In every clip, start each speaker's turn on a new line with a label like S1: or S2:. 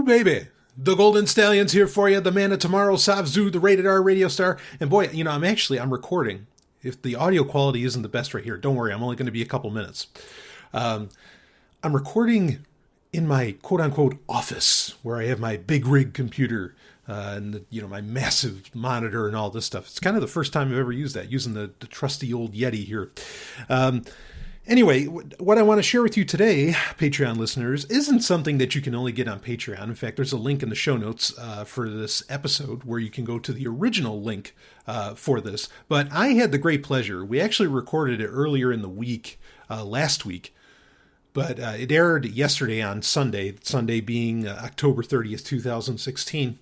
S1: baby. The Golden Stallion's here for you. The man of tomorrow, Savzu, the rated R radio star. And boy, I'm recording. If the audio quality isn't the best right here, don't worry. I'm only going to be a couple minutes. I'm recording in my quote-unquote office, where I have my big rig computer and my massive monitor and all this stuff. It's kind of the first time I've ever used that, using the trusty old Yeti here. Anyway, what I want to share with you today, Patreon listeners, isn't something that you can only get on Patreon. In fact, there's a link in the show notes for this episode where you can go to the original link for this. But I had the great pleasure. We actually recorded it earlier in the week, last week. But it aired yesterday on Sunday being October 30th, 2016.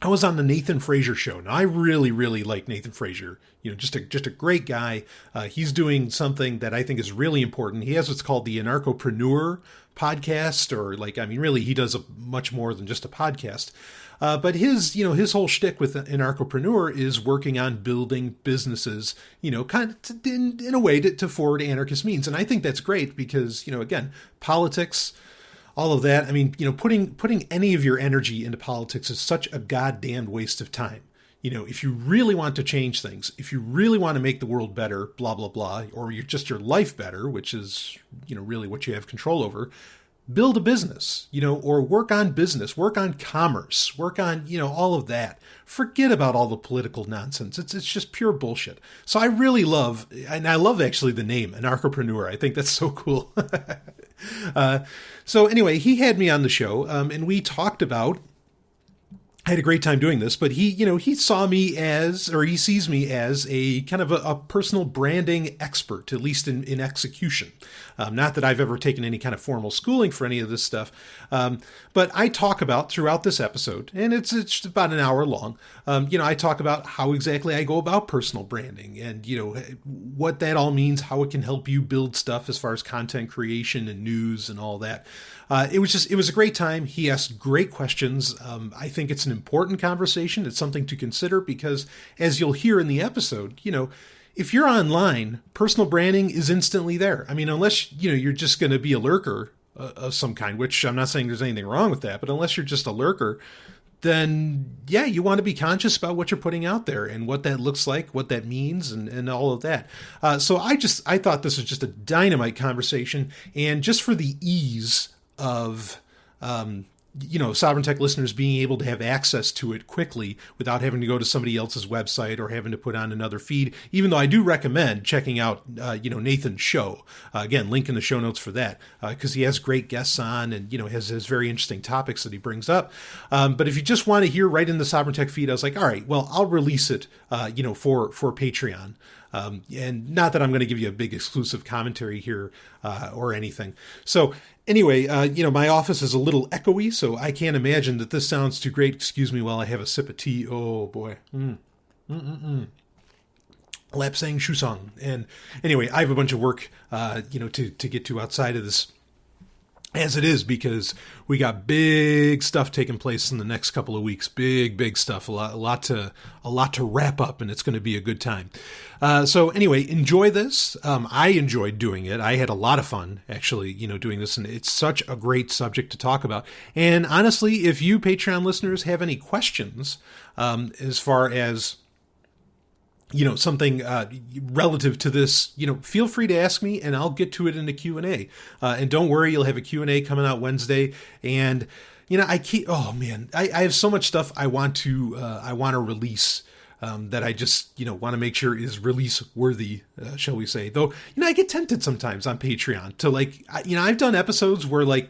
S1: I was on the Nathan Frazier show. Now, I really, really like Nathan Frazier. Just a great guy. He's doing something that I think is really important. He has what's called the Anarcho-Preneur podcast, really, he does much more than just a podcast. But his whole shtick with Anarcho-Preneur is working on building businesses, kind of in a way to forward anarchist means. And I think that's great because, again, politics, all of that. I mean, putting any of your energy into politics is such a goddamn waste of time. If you really want to change things, if you really want to make the world better, blah, blah, blah, or your life better, which is, really what you have control over, build a business, or work on business, work on commerce, work on, all of that. Forget about all the political nonsense. It's just pure bullshit. So I really love, and I love actually the name, Anarcho-Preneur. I think that's so cool. So anyway, he had me on the show, and we talked about, I had a great time doing this, but he saw me as, or he sees me as a kind of a personal branding expert, at least in execution. Not that I've ever taken any kind of formal schooling for any of this stuff. But I talk about throughout this episode, and it's about an hour long. I talk about how exactly I go about personal branding and, what that all means, how it can help you build stuff as far as content creation and news and all that. It was a great time. He asked great questions. I think it's an important conversation. It's something to consider because, as you'll hear in the episode, if you're online, personal branding is instantly there. I mean, unless, you're just going to be a lurker of some kind, which I'm not saying there's anything wrong with that, but unless you're just a lurker, then yeah, you want to be conscious about what you're putting out there and what that looks like, what that means, and all of that. So I thought this was just a dynamite conversation, and just for the ease of, Sovereign Tech listeners being able to have access to it quickly without having to go to somebody else's website or having to put on another feed, even though I do recommend checking out, Nathan's show. Again, link in the show notes for that, because he has great guests on and, has very interesting topics that he brings up. But if you just want to hear right in the Sovereign Tech feed, I was like, all right, well, I'll release it, for Patreon. And not that I'm going to give you a big exclusive commentary here or anything. So anyway, my office is a little echoey, so I can't imagine that this sounds too great. Excuse me while I have a sip of tea. Oh, boy. Lapsang Shusong. And anyway, I have a bunch of work, to get to outside of this as it is, because we got big stuff taking place in the next couple of weeks. Big stuff. A lot to wrap up, and it's going to be a good time. So anyway, enjoy this. I enjoyed doing it. I had a lot of fun actually, doing this, and it's such a great subject to talk about. And honestly, if you Patreon listeners have any questions, as far as something relative to this, feel free to ask me and I'll get to it in the Q&A. And don't worry, you'll have a Q&A coming out Wednesday. And, I have so much stuff I want to release, that I just, want to make sure is release worthy, shall we say. Though, I get tempted sometimes on Patreon to I've done episodes where I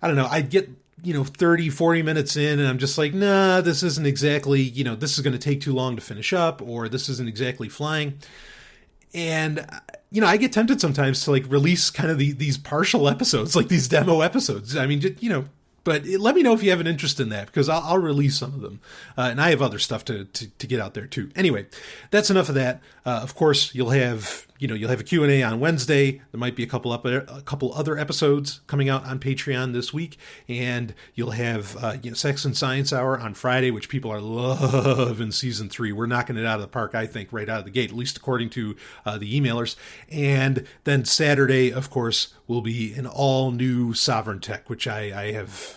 S1: don't know, I'd get 30, 40 minutes in and I'm just like, nah, this isn't exactly, this is going to take too long to finish up, or this isn't exactly flying. And, I get tempted sometimes to release kind of these partial episodes, like these demo episodes. I mean, but let me know if you have an interest in that, because I'll release some of them. And I have other stuff to get out there too. Anyway, that's enough of that. Of course, you'll have a Q&A on Wednesday. There might be a couple other episodes coming out on Patreon this week. And you'll have, Sex and Science Hour on Friday, which people are loving season 3. We're knocking it out of the park, I think, right out of the gate, at least according to the emailers. And then Saturday, of course, will be an all new Sovereign Tech, which I have,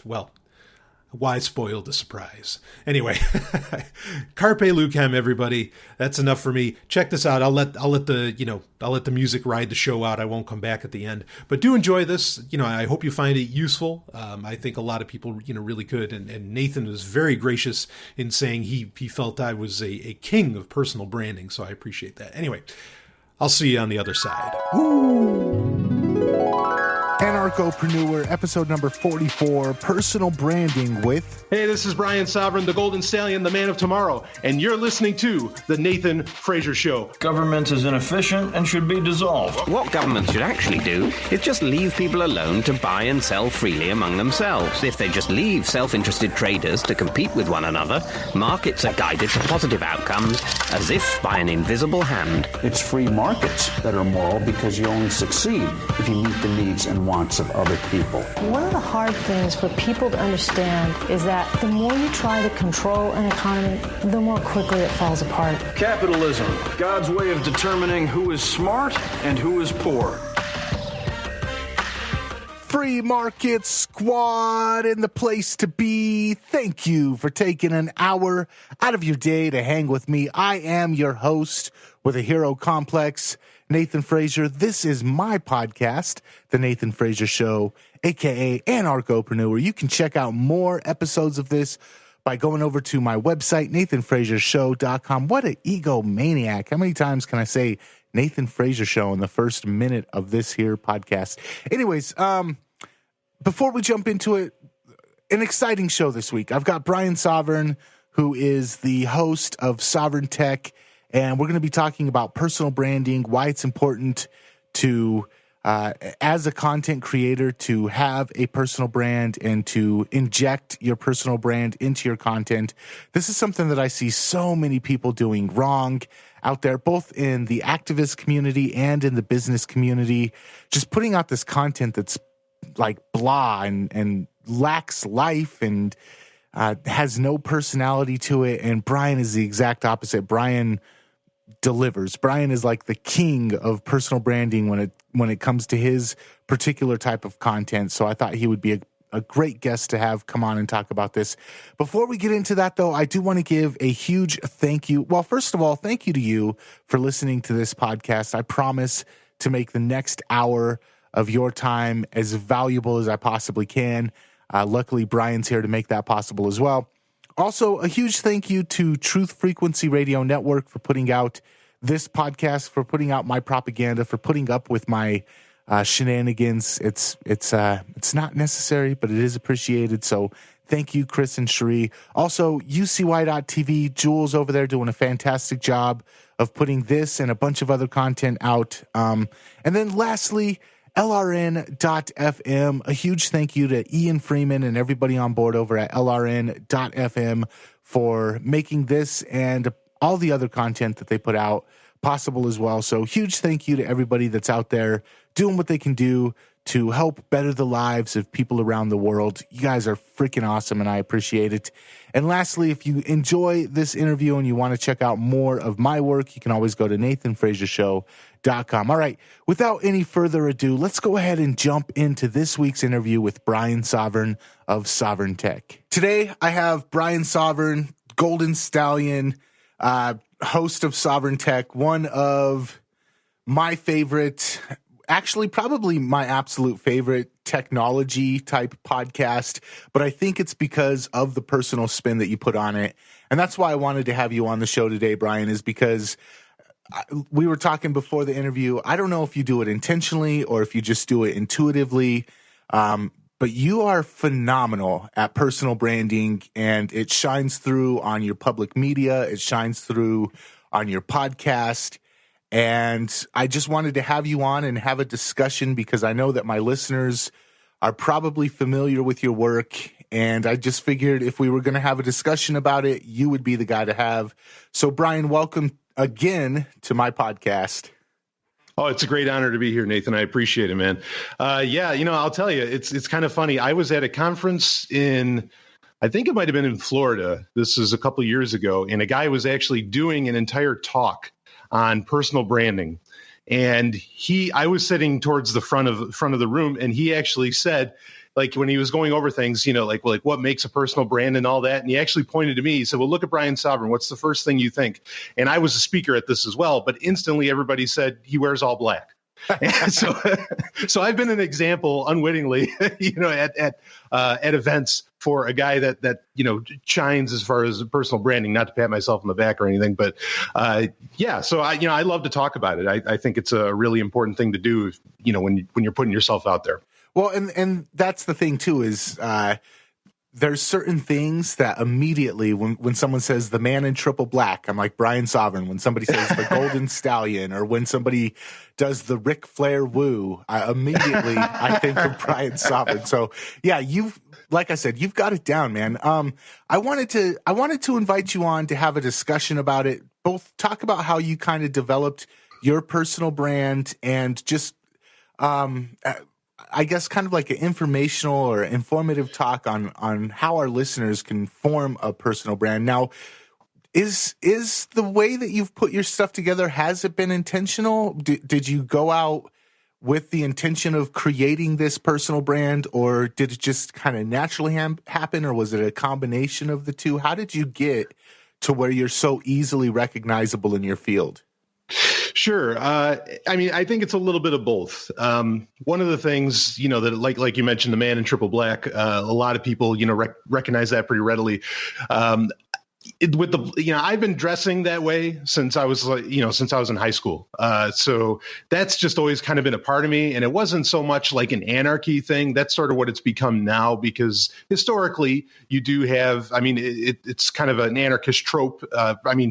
S1: Why spoil the surprise? Anyway, carpe lucem, everybody. That's enough for me. Check this out. I'll let the music ride the show out. I won't come back at the end, but do enjoy this. I hope you find it useful. I think a lot of people, really could. And Nathan was very gracious in saying he felt I was a king of personal branding. So I appreciate that. Anyway, I'll see you on the other side. Woo!
S2: Anarcho-Preneur, episode number 44, personal branding with...
S1: Hey, this is Brian Sovereign, the Golden Stallion, the man of tomorrow, and you're listening to The Nathan Fraser Show.
S3: Government is inefficient and should be dissolved.
S4: What government should actually do is just leave people alone to buy and sell freely among themselves. If they just leave self-interested traders to compete with one another, markets are guided to positive outcomes as if by an invisible hand.
S5: It's free markets that are moral because you only succeed if you meet the needs and wants of other people.
S6: One of the hard things for people to understand is that the more you try to control an economy, the more quickly it falls apart.
S3: Capitalism, God's way of determining who is smart and who is poor.
S2: Free Market Squad in the place to be. Thank you for taking an hour out of your day to hang with me. I am your host with a hero complex, Nathan Fraser. This is my podcast, The Nathan Fraser Show, aka Anarcho-Preneur. You can check out more episodes of this by going over to my website, nathanfrasershow.com. What an egomaniac. How many times can I say Nathan Fraser Show in the first minute of this here podcast? Anyways, before we jump into it, an exciting show this week. I've got Brian Sovereign, who is the host of Sovereign Tech, and we're going to be talking about personal branding, why it's important to, as a content creator, to have a personal brand and to inject your personal brand into your content. This is something that I see so many people doing wrong out there, both in the activist community and in the business community, just putting out this content that's like blah and lacks life and has no personality to it. And Brian is the exact opposite. Brian delivers. Brian is like the king of personal branding when it comes to his particular type of content. So I thought he would be a great guest to have come on and talk about this. Before we get into that, though, I do want to give a huge thank you. Well, first of all, thank you to you for listening to this podcast. I promise to make the next hour of your time as valuable as I possibly can. Luckily, Brian's here to make that possible as well. Also, a huge thank you to Truth Frequency Radio Network for putting out this podcast, for putting out my propaganda, for putting up with my shenanigans. It's not necessary, but it is appreciated. So thank you, Chris and Cherie. Also, UCY.TV, Jules over there doing a fantastic job of putting this and a bunch of other content out. And then lastly, LRN.FM. A huge thank you to Ian Freeman and everybody on board over at LRN.FM for making this and all the other content that they put out possible as well. So huge thank you to everybody that's out there doing what they can do to help better the lives of people around the world. You guys are freaking awesome, and I appreciate it. And lastly, if you enjoy this interview and you want to check out more of my work, you can always go to nathanfrasershow.com. All right, without any further ado, let's go ahead and jump into this week's interview with Brian Sovereign of Sovereign Tech. Today, I have Brian Sovereign, Golden Stallion, host of Sovereign Tech, one of my favorite, actually probably my absolute favorite technology type podcast, but I think it's because of the personal spin that you put on it. And that's why I wanted to have you on the show today, Brian, is because we were talking before the interview. I don't know if you do it intentionally or if you just do it intuitively, but you are phenomenal at personal branding, and it shines through on your public media. It shines through on your podcast. And I just wanted to have you on and have a discussion because I know that my listeners are probably familiar with your work. And I just figured if we were going to have a discussion about it, you would be the guy to have. So, Brian, welcome again to my podcast.
S1: Oh, it's a great honor to be here, Nathan. I appreciate it, man. Yeah, I'll tell you, it's kind of funny. I was at a conference I think it might have been in Florida. This is a couple of years ago. And a guy was actually doing an entire talk on personal branding. And I was sitting towards the front of the room, and he actually said,
S7: like when he was going over things, like what makes a personal brand and all that. And he actually pointed to me. He said, well, look at Brian Sovereign. What's the first thing you think? And I was a speaker at this as well, but instantly everybody said he wears all black. And so I've been an example unwittingly, at events for a guy that shines as far as personal branding, not to pat myself on the back or anything, but so I love to talk about it. I think it's a really important thing to do, when you're putting yourself out there.
S2: Well, and that's the thing too, is there's certain things that immediately when someone says the man in triple black, I'm like Brian Sovereign. When somebody says the Golden Stallion, or when somebody does the Ric Flair woo, immediately I think of Brian Sovereign. So yeah, like I said, you've got it down, man. I wanted to invite you on to have a discussion about it. Both talk about how you kind of developed your personal brand, and just I guess kind of like an informational or informative talk on how our listeners can form a personal brand. Now, is the way that you've put your stuff together, has it been intentional? Did you go out with the intention of creating this personal brand, or did it just kind of naturally happen, or was it a combination of the two? How did you get to where you're so easily recognizable in your field?
S7: Sure. I think it's a little bit of both. One of the things, that like you mentioned, the man in triple black, a lot of people, recognize that pretty readily. I've been dressing that way since I was in high school. So that's just always kind of been a part of me. And it wasn't so much like an anarchy thing. That's sort of what it's become now, because historically you do have, it's kind of an anarchist trope.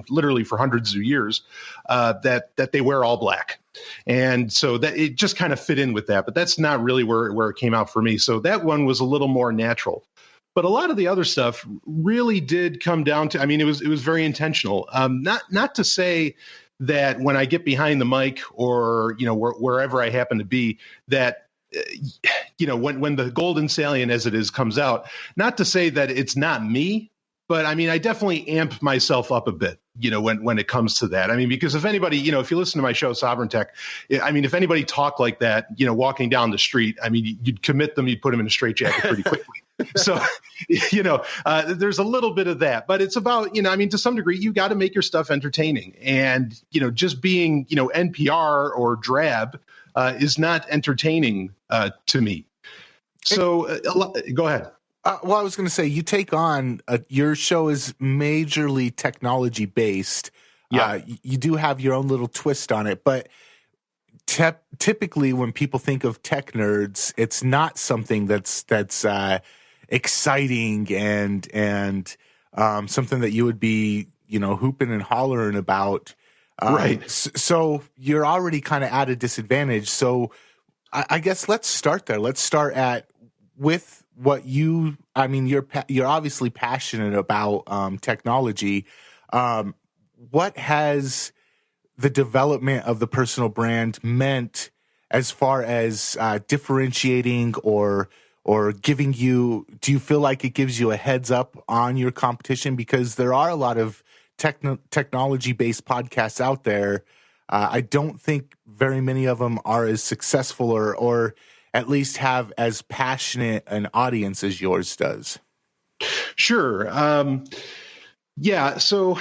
S7: Literally for hundreds of years, that they wear all black. And so that it just kind of fit in with that, but that's not really where it came out for me. So that one was a little more natural. But a lot of the other stuff really did come down to, it was very intentional. Not to say that when I get behind the mic or, wherever I happen to be, that, when the Golden Stallion, as it is, comes out, not to say that it's not me, but I definitely amp myself up a bit, when it comes to that. Because if anybody, if you listen to my show, Sovereign Tech, if anybody talked like that, walking down the street, you'd commit them, you'd put them in a straitjacket pretty quickly. So, there's a little bit of that, but it's about, to some degree, you got to make your stuff entertaining. And, just being, NPR or drab is not entertaining to me. So go ahead.
S2: Well, I was going to say, you take on your show is majorly technology based.
S7: Yeah.
S2: You do have your own little twist on it, but typically when people think of tech nerds, it's not something that's exciting and something that you would be, hooping and hollering about.
S7: Right.
S2: So you're already kind of at a disadvantage. So I guess let's start there. Let's start with what you're obviously passionate about technology. What has the development of the personal brand meant as far as differentiating or giving you, do you feel like it gives you a heads up on your competition? Because there are a lot of technology-based podcasts out there. I don't think very many of them are as successful or at least have as passionate an audience as yours does.
S7: Sure. Yeah. So,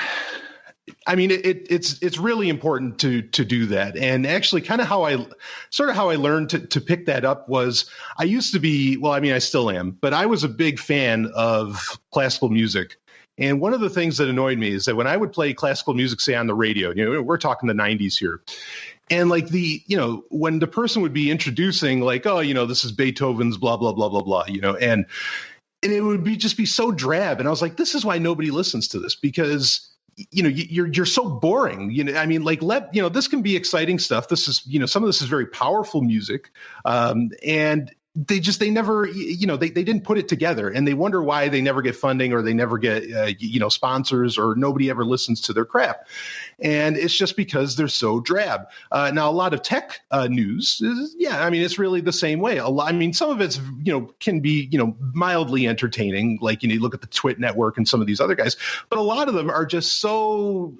S7: it's really important to do that. And actually kind of how I learned to pick that up was I used to be, I still am, but I was a big fan of classical music. And one of the things that annoyed me is that when I would play classical music, say on the radio, we're talking the 90s here. And like when the person would be introducing like, oh, this is Beethoven's blah, blah, blah, blah, blah, and it would just be so drab. And I was like, this is why nobody listens to this, because you're so boring. This can be exciting stuff. This is, some of this is very powerful music. And they never, they didn't put it together, and they wonder why they never get funding or they never get, sponsors, or nobody ever listens to their crap. And it's just because they're so drab. Now, a lot of tech news is, it's really the same way. Some of it's, can be, mildly entertaining. Like, you look at the Twit Network and some of these other guys, but a lot of them are just so,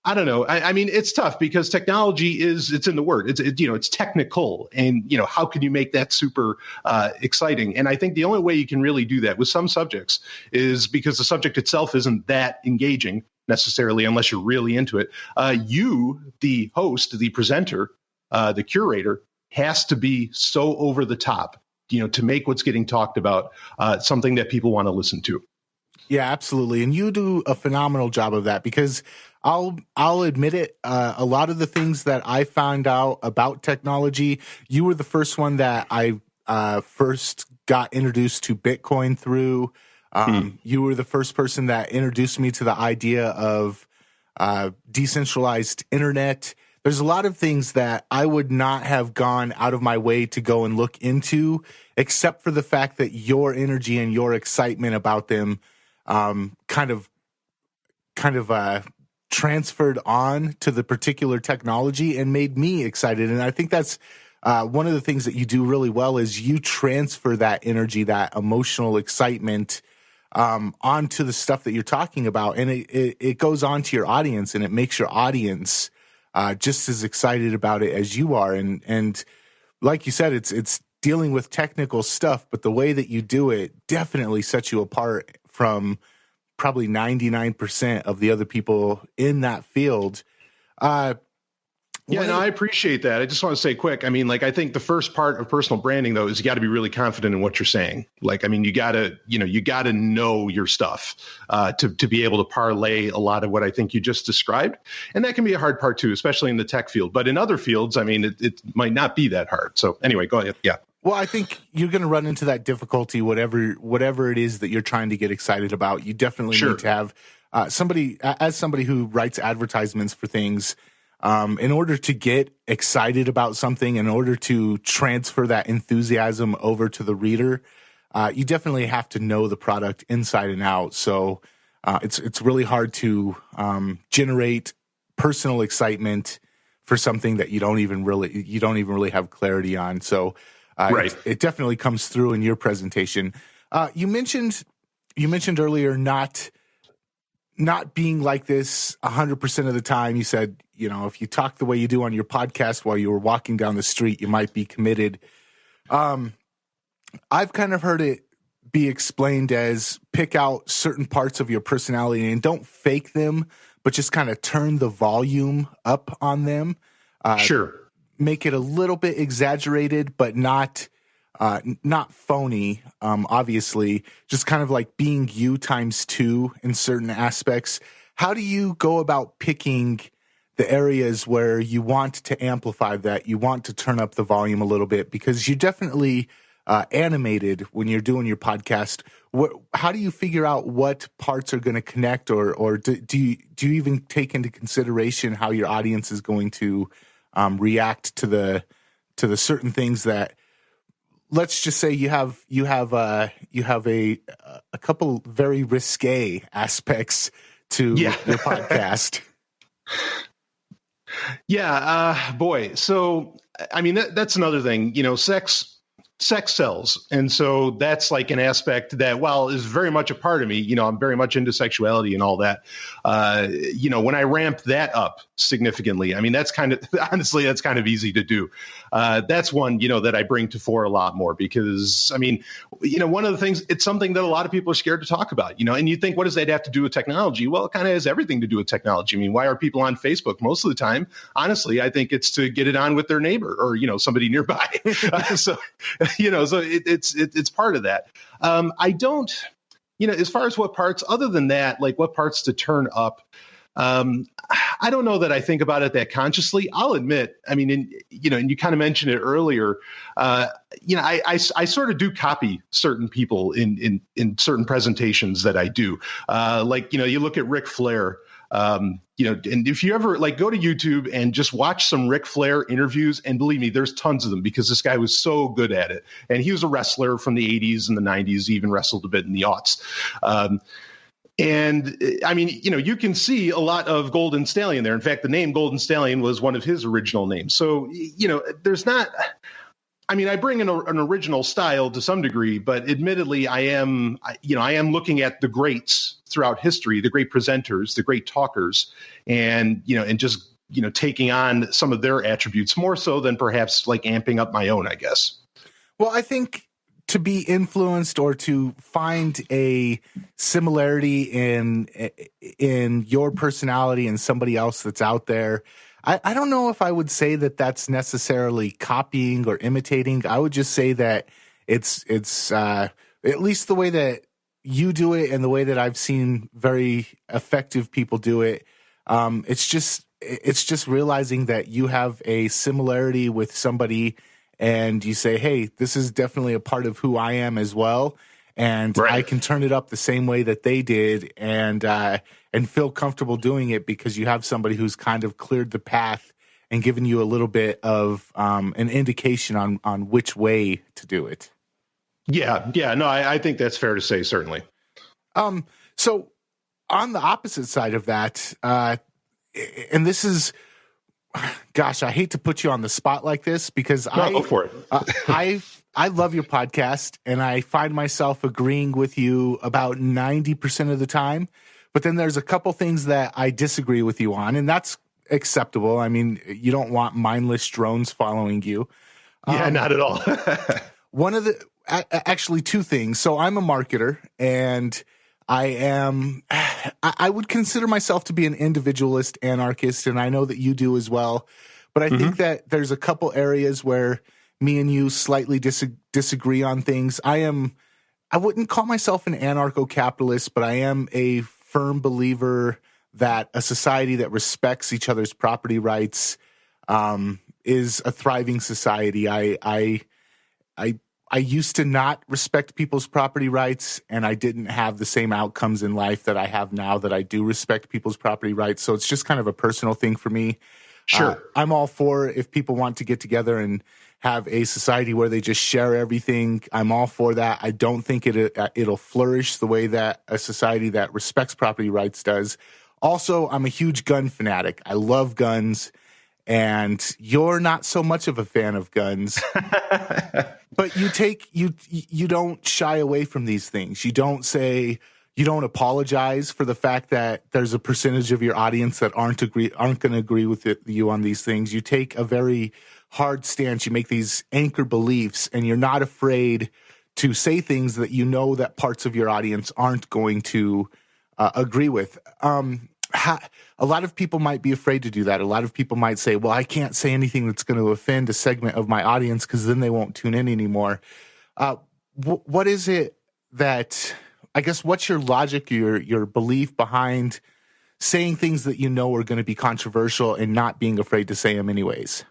S7: I don't know. I mean, it's tough because technology it's in the word. It's technical, and how can you make that super exciting? And I think the only way you can really do that with some subjects is because the subject itself isn't that engaging necessarily, unless you're really into it. You, the host, the presenter, the curator, has to be so over the top, to make what's getting talked about something that people want to listen to.
S2: Yeah, absolutely. And you do a phenomenal job of that, because I'll admit it. A lot of the things that I found out about technology, you were the first one that I first got introduced to Bitcoin through. You were the first person that introduced me to the idea of decentralized internet. There's a lot of things that I would not have gone out of my way to go and look into, except for the fact that your energy and your excitement about them kind of transferred on to the particular technology and made me excited. And I think that's one of the things that you do really well is you transfer that energy, that emotional excitement onto the stuff that you're talking about. And it goes on to your audience, and it makes your audience just as excited about it as you are. And like you said, it's dealing with technical stuff, but the way that you do it definitely sets you apart from probably 99% of the other people in that field.
S7: I appreciate that. I just want to say quick. I mean, I think the first part of personal branding, though, is you got to be really confident in what you're saying. You got to know your stuff to be able to parlay a lot of what I think you just described. And that can be a hard part, too, especially in the tech field. But in other fields, I mean, it might not be that hard. So anyway, go ahead. Yeah.
S2: Well, I think you're going to run into that difficulty, whatever it is that you're trying to get excited about. You definitely need to have somebody who writes advertisements for things. In order to get excited about something, in order to transfer that enthusiasm over to the reader, you definitely have to know the product inside and out. So it's really hard to generate personal excitement for something that you don't even really have clarity on. So
S7: right.
S2: It definitely comes through in your presentation. You mentioned earlier not being like this 100% of the time. You said, if you talk the way you do on your podcast while you were walking down the street, you might be committed. I've kind of heard it be explained as pick out certain parts of your personality and don't fake them, but just kind of turn the volume up on them.
S7: Sure.
S2: Make it a little bit exaggerated, but not phony, obviously, just kind of like being you times two in certain aspects. How do you go about picking the areas where you want to amplify that, you want to turn up the volume a little bit? Because you're definitely animated when you're doing your podcast. How do you figure out what parts are going to connect, or do you even take into consideration how your audience is going to react to the certain things that, let's just say you have a couple very risque aspects to your podcast.
S7: Yeah, boy. So, I mean, that's another thing. Sex sells, and so that's like an aspect that, while is very much a part of me. I'm very much into sexuality and all that. When I ramp that up significantly, I mean, that's kind of easy to do. That's one, that I bring to fore a lot more, because, I mean, one of the things, it's something that a lot of people are scared to talk about, and you think, what does that have to do with technology? Well, it kind of has everything to do with technology. I mean, why are people on Facebook? Most of the time, honestly, I think it's to get it on with their neighbor or, somebody nearby. So it's part of that. I don't, as far as what parts, other than that, like what parts to turn up, I don't know that I think about it that consciously. I'll admit, I mean, and you kind of mentioned it earlier. I sort of do copy certain people in certain presentations that I do. You look at Ric Flair. And if you ever go to YouTube and just watch some Ric Flair interviews, and believe me, there's tons of them, because this guy was so good at it. And he was a wrestler from the 80s and the 90s, he even wrestled a bit in the aughts. And I mean, you can see a lot of Golden Stallion there. In fact, the name Golden Stallion was one of his original names. So, there's not, I mean, I bring an original style to some degree, but admittedly, I am looking at the greats throughout history, the great presenters, the great talkers, and just taking on some of their attributes more so than perhaps like amping up my own, I guess.
S2: Well, I think to be influenced or to find a similarity in your personality and somebody else that's out there, I don't know if I would say that that's necessarily copying or imitating. I would just say that it's at least the way that you do it and the way that I've seen very effective people do it. It's just realizing that you have a similarity with somebody and you say, hey, this is definitely a part of who I am as well. And
S7: right.
S2: I can turn it up the same way that they did and feel comfortable doing it because you have somebody who's kind of cleared the path and given you a little bit of an indication on which way to do it.
S7: Yeah. No, I think that's fair to say, certainly.
S2: So on the opposite side of that, and this is, gosh, I hate to put you on the spot like this because
S7: go for it.
S2: I love your podcast and I find myself agreeing with you about 90% of the time, but then there's a couple things that I disagree with you on, and that's acceptable. I mean, you don't want mindless drones following you.
S7: Yeah, not at all.
S2: Actually two things. So I'm a marketer and I would consider myself to be an individualist anarchist, and I know that you do as well. But I think that there's a couple areas where me and you slightly disagree on things. I wouldn't call myself an anarcho-capitalist, but I am a firm believer that a society that respects each other's property rights is a thriving society. I used to not respect people's property rights, and I didn't have the same outcomes in life that I have now that I do respect people's property rights. So it's just kind of a personal thing for me.
S7: Sure.
S2: I'm all for if people want to get together and have a society where they just share everything. I'm all for that. I don't think it'll flourish the way that a society that respects property rights does. Also, I'm a huge gun fanatic. I love guns, and you're not so much of a fan of guns. But you don't shy away from these things. You don't apologize for the fact that there's a percentage of your audience that aren't going to agree with you on these things. You take a very hard stance. You make these anchor beliefs, and you're not afraid to say things that you know that parts of your audience aren't going to agree with. A lot of people might be afraid to do that. A lot of people might say, well, I can't say anything that's going to offend a segment of my audience because then they won't tune in anymore. What is it that, I guess, what's your logic, your belief behind saying things that you know are going to be controversial and not being afraid to say them anyways?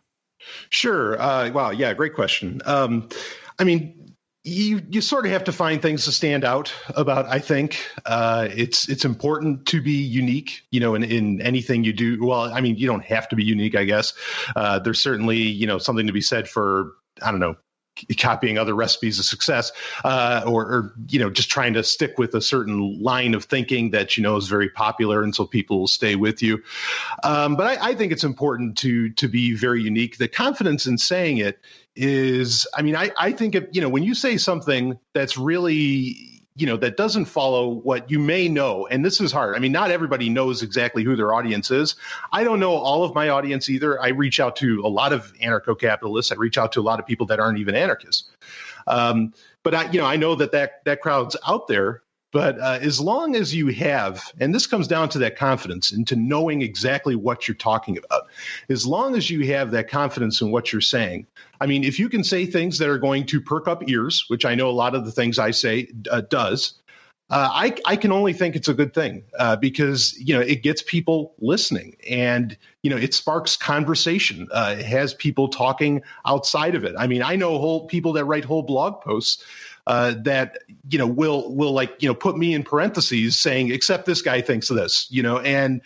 S7: Sure. Wow. Yeah. Great question. I mean, you sort of have to find things to stand out about. I think it's important to be unique, in anything you do. Well, I mean, you don't have to be unique, I guess. There's certainly, something to be said for, I don't know, copying other recipes of success, or just trying to stick with a certain line of thinking that is very popular, and so people will stay with you. But I think it's important to be very unique. The confidence in saying it is, I mean, I think when you say something that's really, that doesn't follow what you may know, and this is hard. I mean, not everybody knows exactly who their audience is. I don't know all of my audience either. I reach out to a lot of anarcho-capitalists. I reach out to a lot of people that aren't even anarchists. But I know that crowd's out there. But as long as you have, and this comes down to that confidence and to knowing exactly what you're talking about, as long as you have that confidence in what you're saying, I mean, if you can say things that are going to perk up ears, which I know a lot of the things I say does, I can only think it's a good thing because, it gets people listening and, it sparks conversation. It has people talking outside of it. I mean, I know people that write whole blog posts that, will put me in parentheses saying, except this guy thinks of this, and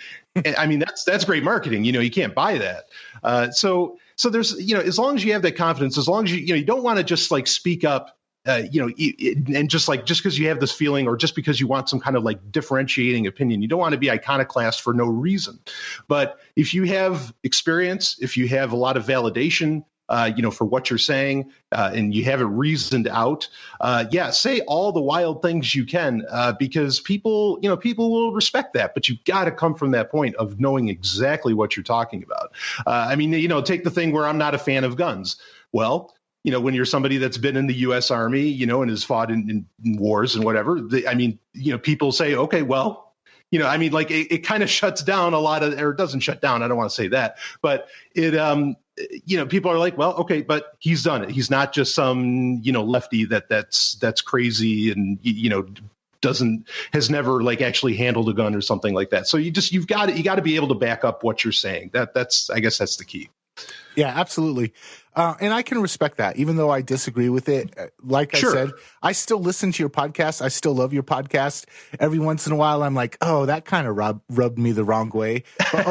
S7: I mean, that's great marketing. You can't buy that. So there's, as long as you have that confidence, as long as you don't want to just like speak up, and just because you have this feeling or just because you want some kind of like differentiating opinion, you don't want to be iconoclast for no reason. But if you have experience, if you have a lot of validation, for what you're saying, and you have it reasoned out, say all the wild things you can, because people will respect that. But you've got to come from that point of knowing exactly what you're talking about. Take the thing where I'm not a fan of guns. Well, when you're somebody that's been in the U.S. Army, and has fought in wars and whatever, people say, okay, well, it kind of shuts down a lot of, or it doesn't shut down. I don't want to say that, but it, people are like, well, okay, but he's done it. He's not just some, lefty that's crazy and, has never like actually handled a gun or something like that. So you got to be able to back up what you're saying. I guess that's the key.
S2: Yeah, absolutely. And I can respect that, even though I disagree with it. Like I said, I still listen to your podcast. I still love your podcast. Every once in a while, I'm like, oh, that kind of rubbed me the wrong way. But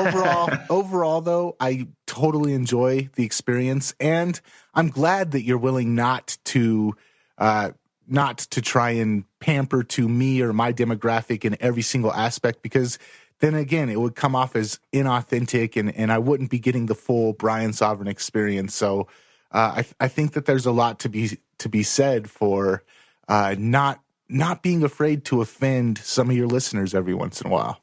S2: overall, though, I totally enjoy the experience. And I'm glad that you're willing not to try and pamper to me or my demographic in every single aspect, because then again, it would come off as inauthentic, and I wouldn't be getting the full Brian Sovereign experience. So I think that there's a lot to be said for not being afraid to offend some of your listeners every once in a while.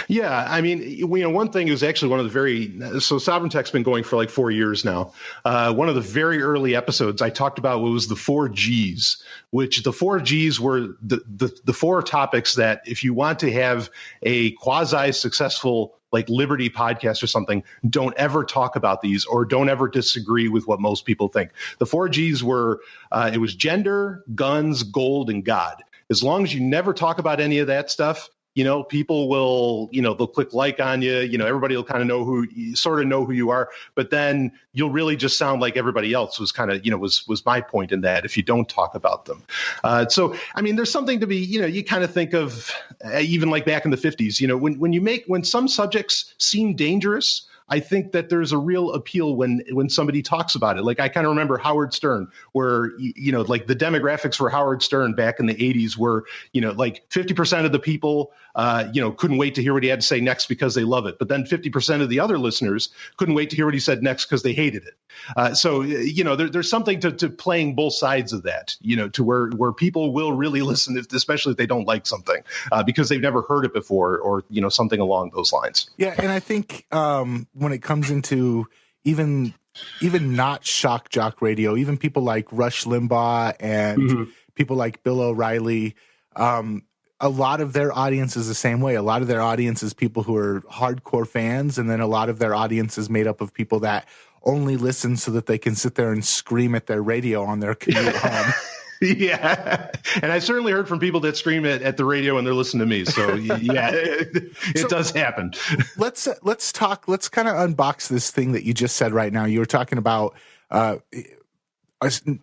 S7: Yeah, I mean, one thing is actually one of the so Sovereign Tech's been going for like 4 years now. One of the very early episodes, I talked about what was the 4 Gs, which the 4 Gs were the 4 topics that if you want to have a quasi-successful like Liberty podcast or something, don't ever talk about these or don't ever disagree with what most people think. The 4 Gs were, it was gender, guns, gold, and God. As long as you never talk about any of that stuff, people will, they'll click like on you, everybody will kind of know who you are, but then you'll really just sound like everybody else was kind of, was my point in that if you don't talk about them. So, I mean, there's something to be, you kind of think of even like back in the 50s, when some subjects seem dangerous, I think that there's a real appeal when somebody talks about it. Like I kind of remember Howard Stern, where, like the demographics for Howard Stern back in the 80s were, like 50% of the people, couldn't wait to hear what he had to say next because they love it. But then 50% of the other listeners couldn't wait to hear what he said next because they hated it. So, there's something to playing both sides of that, to where people will really listen, especially if they don't like something because they've never heard it before or, something along those lines.
S2: Yeah. And I think when it comes into even not shock jock radio, even people like Rush Limbaugh and people like Bill O'Reilly, a lot of their audience is the same way. A lot of their audience is people who are hardcore fans, and then a lot of their audience is made up of people that only listen so that they can sit there and scream at their radio on their commute home.
S7: Yeah. And I certainly heard from people that scream at the radio and they're listening to me. So yeah, it does happen.
S2: Let's kind of unbox this thing that you just said right now. You were talking about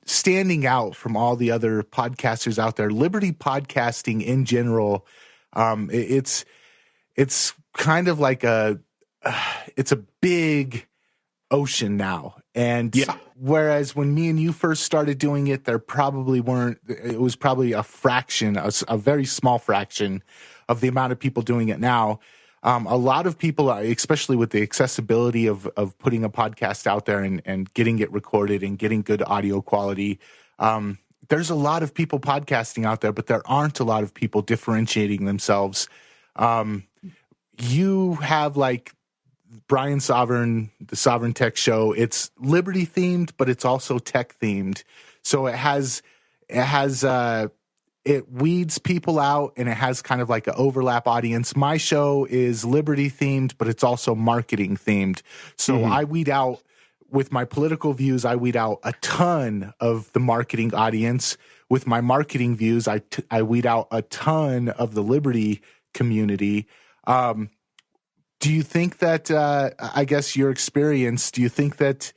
S2: standing out from all the other podcasters out there. Liberty podcasting in general, it's kind of like it's a big ocean now. And whereas when me and you first started doing it, there probably weren't, it was probably a fraction, a very small fraction of the amount of people doing it now. A lot of people, especially with the accessibility of putting a podcast out there and getting it recorded and getting good audio quality, there's a lot of people podcasting out there, but there aren't a lot of people differentiating themselves. You have like Brian Sovereign, the Sovereign Tech Show. It's Liberty themed, but it's also tech themed. So it weeds people out, and it has kind of like an overlap audience. My show is Liberty themed, but it's also marketing themed. So I weed out, with my political views, I weed out a ton of the marketing audience. With my marketing views, I weed out a ton of the Liberty community. Do you think that, I guess your experience, do you think that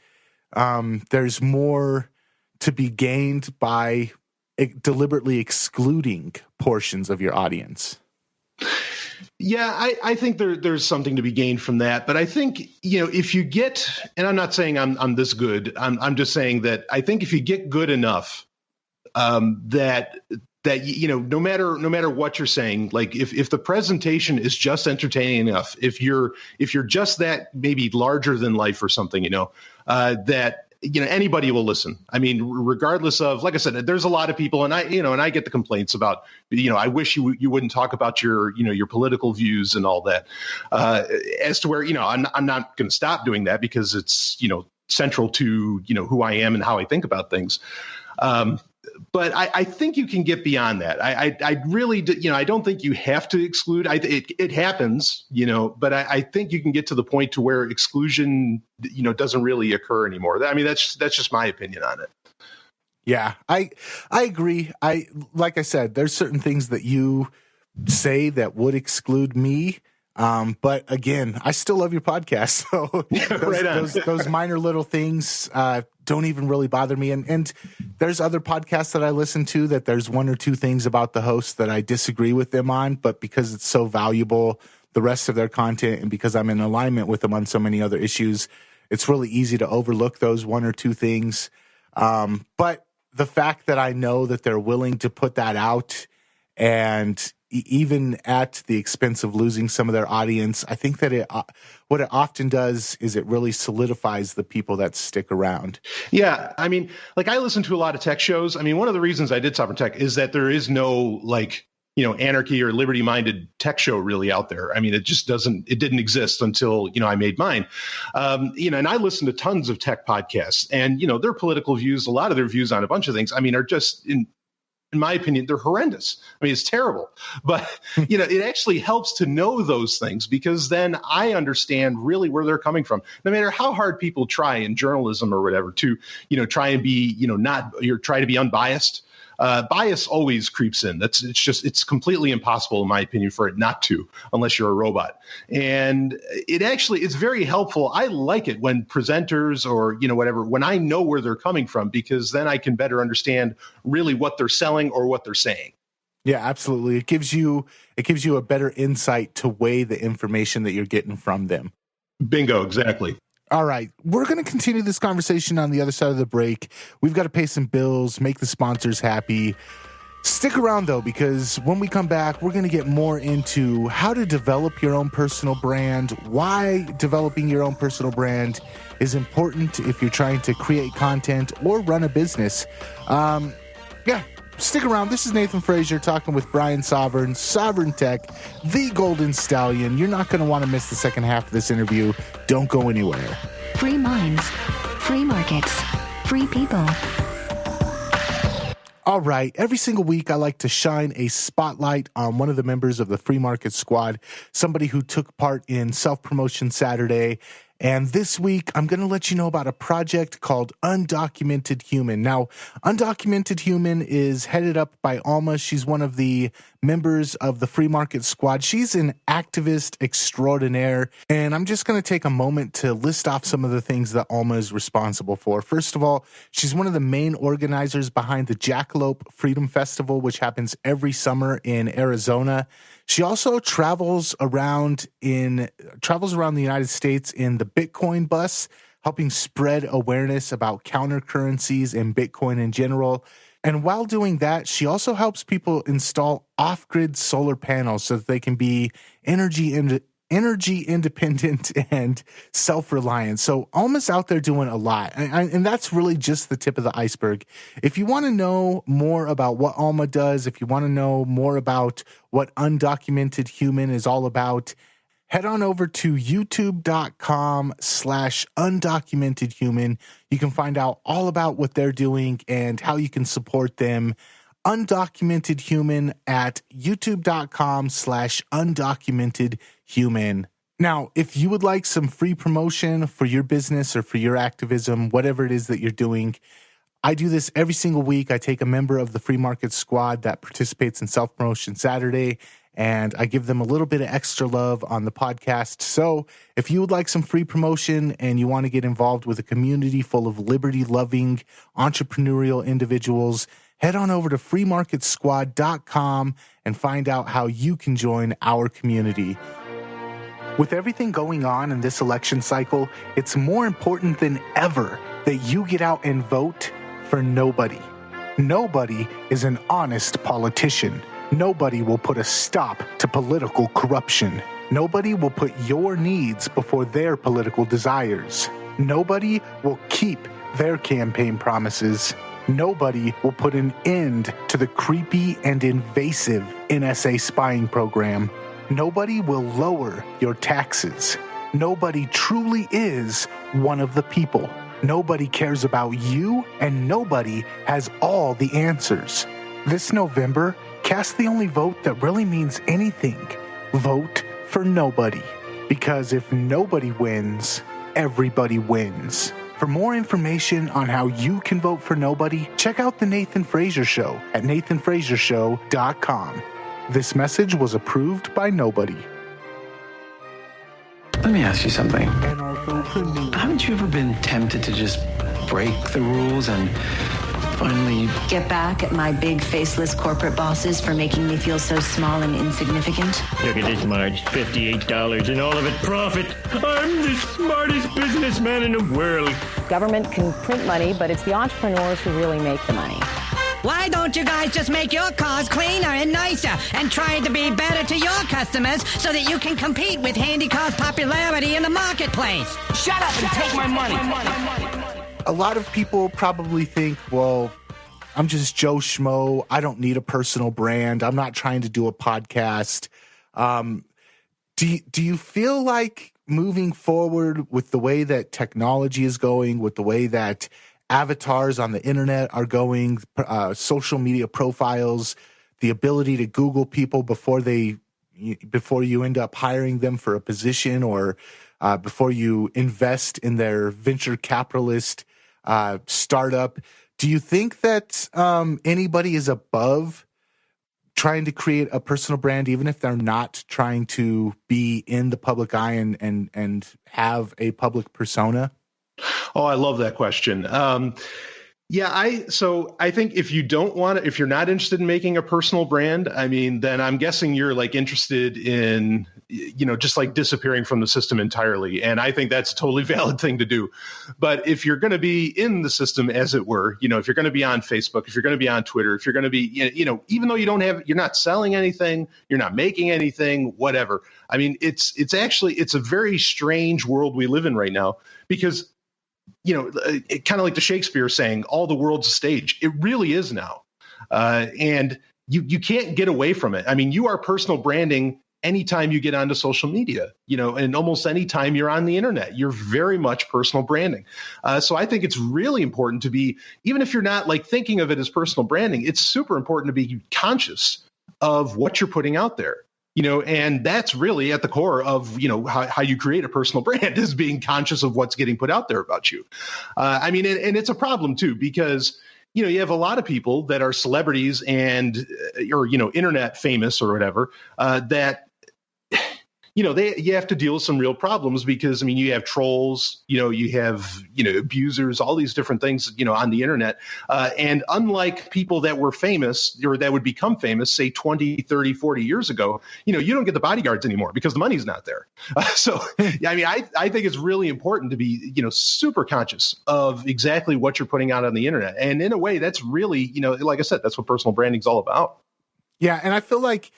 S2: there's more to be gained by deliberately excluding portions of your audience?
S7: Yeah, I think there's something to be gained from that. But I think, if you get, and I'm not saying I'm this good, I'm just saying that I think if you get good enough, that no matter what you're saying, like if the presentation is just entertaining enough, if you're just that maybe larger than life or something, that anybody will listen. I mean, regardless of, like I said, there's a lot of people, and I get the complaints about, I wish you wouldn't talk about your political views and all that, as to where, I'm not going to stop doing that because it's, central to, who I am and how I think about things. But I think you can get beyond that. I really, I don't think you have to exclude. It happens, but I think you can get to the point to where exclusion, doesn't really occur anymore. I mean, that's just my opinion on it.
S2: Yeah, I agree. Like I said, there's certain things that you say that would exclude me. But again, I still love your podcast. So those minor little things don't even really bother me. And there's other podcasts that I listen to that there's one or two things about the host that I disagree with them on, but because it's so valuable, the rest of their content, and because I'm in alignment with them on so many other issues, it's really easy to overlook those one or two things. But the fact that I know that they're willing to put that out, and even at the expense of losing some of their audience, I think that what it often does is it really solidifies the people that stick around.
S7: Yeah. I mean, like, I listen to a lot of tech shows. I mean, one of the reasons I did Sovereign Tech is that there is no, anarchy or liberty-minded tech show really out there. I mean, it didn't exist until, I made mine. And I listen to tons of tech podcasts, and, their political views, a lot of their views on a bunch of things, I mean, are just, in my opinion, they're horrendous. I mean, it's terrible. But, it actually helps to know those things, because then I understand really where they're coming from. No matter how hard people try in journalism or whatever to, try and be, try to be unbiased. Bias always creeps in. It's completely impossible, in my opinion, for it not to, unless you're a robot. And it's very helpful. I like it when presenters or, whatever, when I know where they're coming from, because then I can better understand really what they're selling or what they're saying.
S2: Yeah, absolutely. It gives you a better insight to weigh the information that you're getting from them.
S7: Bingo, exactly.
S2: All right, we're going to continue this conversation on the other side of the break. We've got to pay some bills, make the sponsors happy. Stick around, though, because when we come back, we're going to get more into how to develop your own personal brand, why developing your own personal brand is important if you're trying to create content or run a business. Stick around. This is Nathan Frazier talking with Brian Sovereign, Sovereign Tech, the Golden Stallion. You're not going to want to miss the second half of this interview. Don't go anywhere.
S8: Free minds, free markets, free people.
S2: All right. Every single week, I like to shine a spotlight on one of the members of the Free Market Squad, somebody who took part in Self-Promotion Saturday. And this week, I'm going to let you know about a project called Undocumented Human. Now, Undocumented Human is headed up by Alma. She's one of the members of the Free Market Squad. She's an activist extraordinaire. And I'm just going to take a moment to list off some of the things that Alma is responsible for. First of all, she's one of the main organizers behind the Jackalope Freedom Festival, which happens every summer in Arizona. She also travels around the United States in the Bitcoin bus, helping spread awareness about countercurrencies and Bitcoin in general. And while doing that, she also helps people install off-grid solar panels so that they can be energy independent and self-reliant. So Alma's out there doing a lot. And that's really just the tip of the iceberg. If you want to know more about what Alma does, if you want to know more about what Undocumented Human is all about, head on over to youtube.com/undocumentedhuman. You can find out all about what they're doing and how you can support them. Undocumented Human at youtube.com/undocumentedhuman. Now, if you would like some free promotion for your business or for your activism, whatever it is that you're doing, I do this every single week. I take a member of the Free Market Squad that participates in Self-Promotion Saturday, and I give them a little bit of extra love on the podcast. So if you would like some free promotion and you want to get involved with a community full of liberty-loving, entrepreneurial individuals, head on over to freemarketsquad.com and find out how you can join our community. With everything going on in this election cycle, it's more important than ever that you get out and vote for nobody. Nobody is an honest politician. Nobody will put a stop to political corruption. Nobody will put your needs before their political desires. Nobody will keep their campaign promises. Nobody will put an end to the creepy and invasive NSA spying program. Nobody will lower your taxes. Nobody truly is one of the people. Nobody cares about you, and nobody has all the answers. This November, cast the only vote that really means anything. Vote for nobody. Because if nobody wins, everybody wins. For more information on how you can vote for nobody, check out The Nathan Frazier Show at nathanfraziershow.com. This message was approved by nobody.
S9: Let me ask you something.
S2: Anarcho-Preneur.
S9: Haven't you ever been tempted to just break the rules and finally
S8: Get back at my big faceless corporate bosses for making me feel so small and insignificant?
S10: Look at this, Marge. $58 and all of it profit. I'm the smartest businessman in the world.
S6: Government can print money, but it's the entrepreneurs who really make the money.
S11: Why don't you guys just make your cars cleaner and nicer and try to be better to your customers so that you can compete with Handy Car's popularity in the marketplace?
S10: Shut up and take my money.
S2: A lot of people probably think, well, I'm just Joe Schmo. I don't need a personal brand. I'm not trying to do a podcast. Do you feel like moving forward with the way that technology is going, with the way that avatars on the internet are going, social media profiles, the ability to Google people before you end up hiring them for a position, or before you invest in their venture capitalist startup. Do you think that anybody is above trying to create a personal brand, even if they're not trying to be in the public eye and have a public persona?
S7: Oh, I love that question. I think if you're not interested in making a personal brand, I mean, then I'm guessing you're like interested in, just like disappearing from the system entirely. And I think that's a totally valid thing to do. But if you're going to be in the system, as it were, if you're going to be on Facebook, if you're going to be on Twitter, if you're going to be, even though you're not selling anything, you're not making anything, whatever. I mean, it's a very strange world we live in right now, because kind of like the Shakespeare saying, all the world's a stage. It really is now. And you can't get away from it. I mean, you are personal branding anytime you get onto social media, and almost anytime you're on the internet, you're very much personal branding. So I think it's really important to be, even if you're not like thinking of it as personal branding, it's super important to be conscious of what you're putting out there. And that's really at the core of, how you create a personal brand, is being conscious of what's getting put out there about you. And it's a problem, too, because, you have a lot of people that are celebrities or internet famous or whatever, that, you have to deal with some real problems because, you have trolls, you have, abusers, all these different things, on the internet. And unlike people that were famous or that would become famous, say 20, 30, 40 years ago, you don't get the bodyguards anymore because the money's not there. I think it's really important to be, super conscious of exactly what you're putting out on the internet. And in a way, that's really, like I said, that's what personal branding is all about.
S2: Yeah. And I feel like,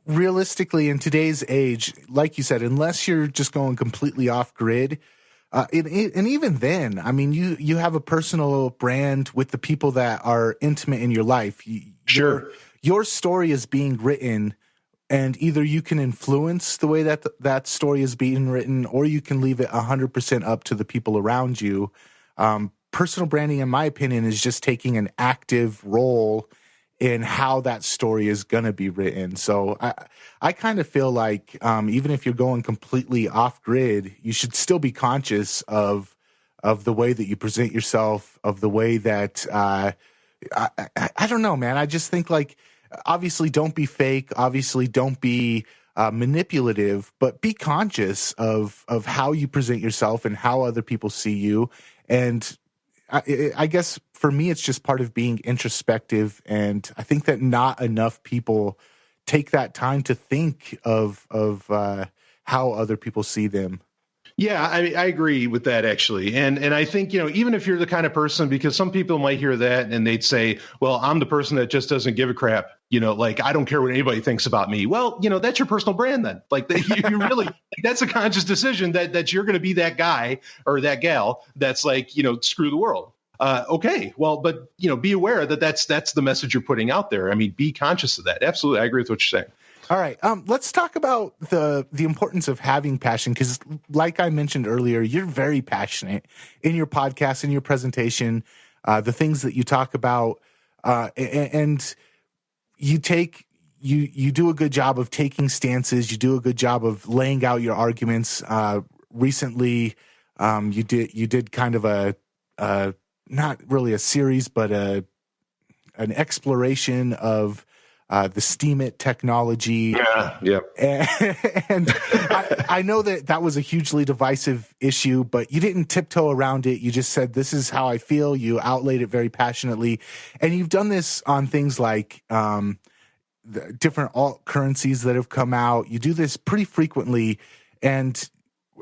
S2: realistically, in today's age, like you said, unless you're just going completely off grid, and even then, you have a personal brand with the people that are intimate in your life.
S7: Sure.
S2: Your story is being written, and either you can influence the way that story is being written, or you can leave it 100% up to the people around you. Personal branding, in my opinion, is just taking an active role in how that story is going to be written. So I kind of feel like even if you're going completely off grid, you should still be conscious of the way that you present yourself, of the way that I don't know, man. I just think, like, obviously don't be fake. Obviously don't be manipulative, but be conscious of how you present yourself and how other people see you. And I guess for me, it's just part of being introspective. And I think that not enough people take that time to think of how other people see them.
S7: Yeah, I agree with that actually. And I think, even if you're the kind of person, because some people might hear that and they'd say, well, I'm the person that just doesn't give a crap. Like I don't care what anybody thinks about me. Well, that's your personal brand then. Like you really, that's a conscious decision that you're going to be that guy or that gal that's like, screw the world. Okay, well, but be aware that that's the message you're putting out there. I mean, be conscious of that. Absolutely, I agree with what you're saying.
S2: All right, let's talk about the importance of having passion, because like I mentioned earlier, you're very passionate in your podcast, in your presentation, the things that you talk about, and you do a good job of taking stances. You do a good job of laying out your arguments. Recently, you did kind of a not really a series, but an exploration of the Steam It technology.
S7: Yeah.
S2: And I know that was a hugely divisive issue, but you didn't tiptoe around it. You just said, this is how I feel. You outlaid it very passionately. And you've done this on things like the different alt currencies that have come out. You do this pretty frequently. And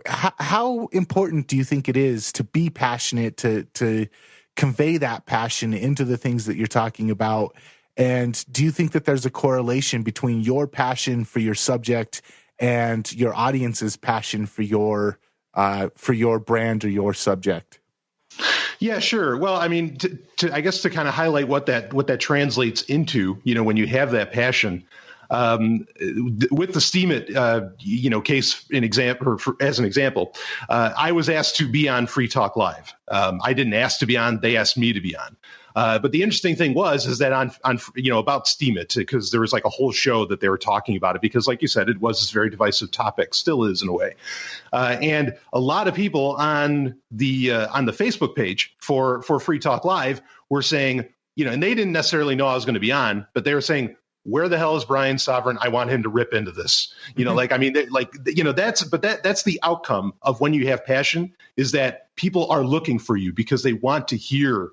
S2: how important do you think it is to be passionate, to convey that passion into the things that you're talking about? And do you think that there's a correlation between your passion for your subject and your audience's passion for your brand or your subject?
S7: Yeah, sure. Well, I mean, I guess to kind of highlight what that translates into, when you have that passion, with the Steam It, case as an example, I was asked to be on Free Talk Live. I didn't ask to be on; they asked me to be on. But the interesting thing is that on about Steam It, because there was like a whole show that they were talking about it, because like you said, it was this very divisive topic, still is in a way, and a lot of people on the Facebook page for Free Talk Live were saying, and they didn't necessarily know I was going to be on, but they were saying, where the hell is Brian Sovereign? I want him to rip into this. That's the outcome of when you have passion, is that people are looking for you because they want to hear,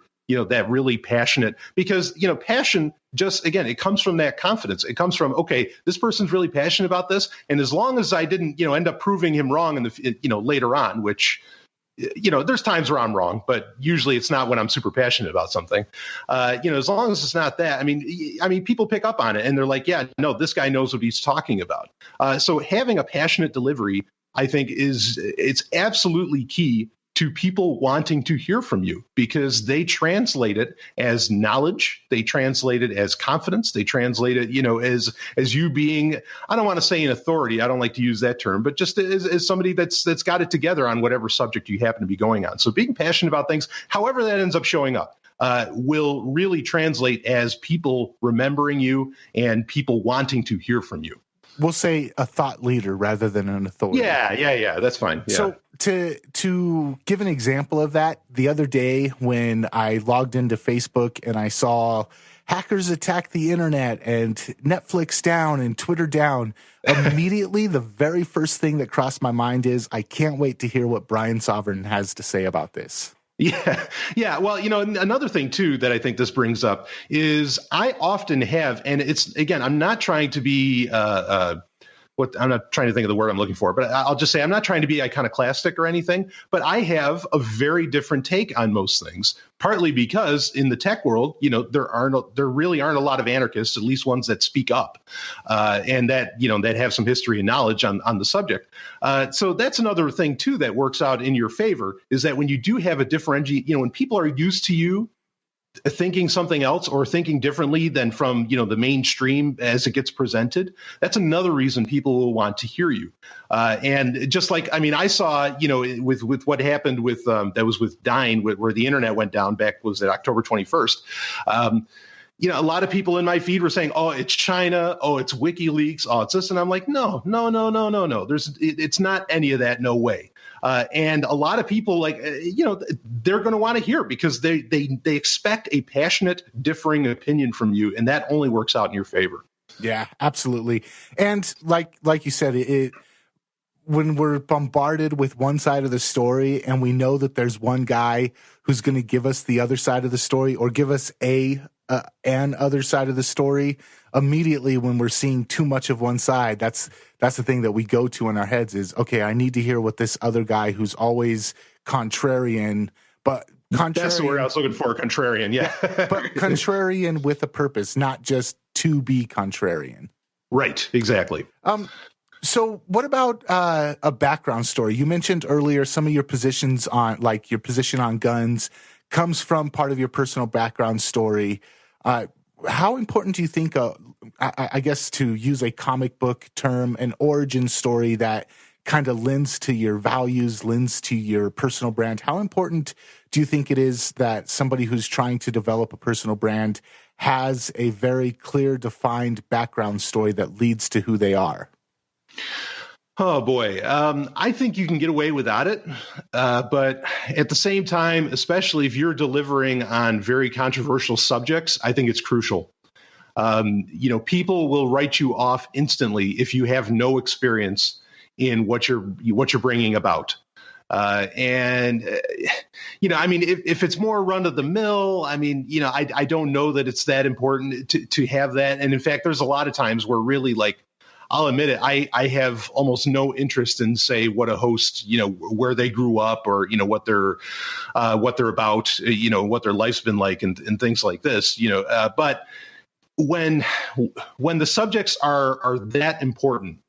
S7: that really passionate, because, passion just, again, it comes from that confidence. It comes from, okay, this person's really passionate about this. And as long as I didn't, end up proving him wrong in the, later on, which, there's times where I'm wrong, but usually it's not when I'm super passionate about something. As long as it's not that, I mean, people pick up on it and they're like, yeah, no, this guy knows what he's talking about. So having a passionate delivery, I think it's absolutely key to people wanting to hear from you, because they translate it as knowledge, they translate it as confidence, they translate it, as you being, I don't want to say an authority, I don't like to use that term, but just as somebody that's got it together on whatever subject you happen to be going on. So being passionate about things, however that ends up showing up, will really translate as people remembering you and people wanting to hear from you.
S2: We'll say a thought leader rather than an authority.
S7: Yeah. That's fine. Yeah.
S2: So to give an example of that, the other day when I logged into Facebook and I saw hackers attack the internet and Netflix down and Twitter down, immediately the very first thing that crossed my mind is, I can't wait to hear what Brian Sovereign has to say about this.
S7: Yeah. Well, another thing too that I think this brings up is I often have, and it's, again, I'm not trying to be I'm not trying to think of the word I'm looking for, but I'll just say I'm not trying to be iconoclastic or anything, but I have a very different take on most things, partly because in the tech world, there really aren't a lot of anarchists, at least ones that speak up, and that, that have some history and knowledge on the subject. So that's another thing too that works out in your favor, is that when you do have a differentiate, when people are used to you thinking something else or thinking differently than from, the mainstream as it gets presented, that's another reason people will want to hear you. And just like, I saw, with what happened with, that was with Dine, where the internet went down back, was it October 21st? A lot of people in my feed were saying, oh, it's China. Oh, it's WikiLeaks. Oh, it's this. And I'm like, no. It's not any of that. No way. And a lot of people, they're going to want to hear, because they expect a passionate, differing opinion from you, and that only works out in your favor.
S2: Yeah, absolutely. And like you said, when we're bombarded with one side of the story, and we know that there's one guy who's going to give us the other side of the story, or give us a an other side of the story, immediately when we're seeing too much of one side, that's the thing that we go to in our heads is, okay, I need to hear what this other guy who's always contrarian, but contrarian.
S7: That's the word I was looking for, contrarian, yeah.
S2: But contrarian with a purpose, not just to be contrarian.
S7: Right, exactly.
S2: So what about a background story? You mentioned earlier some of your positions on, like your position on guns, comes from part of your personal background story. How important do you think, I guess to use a comic book term, an origin story that kind of lends to your values, lends to your personal brand, how important do you think it is that somebody who's trying to develop a personal brand has a very clear, defined background story that leads to who they are?
S7: Oh, boy. I think you can get away without it. But at the same time, especially if you're delivering on very controversial subjects, I think it's crucial. People will write you off instantly if you have no experience in what you're bringing about. If it's more run of the mill, I don't know that it's that important to have that. And in fact, there's a lot of times where really, like, I'll admit it, I have almost no interest in, say, what a host, where they grew up, or, what they're about, what their life's been like, and things like this, but when the subjects are that important,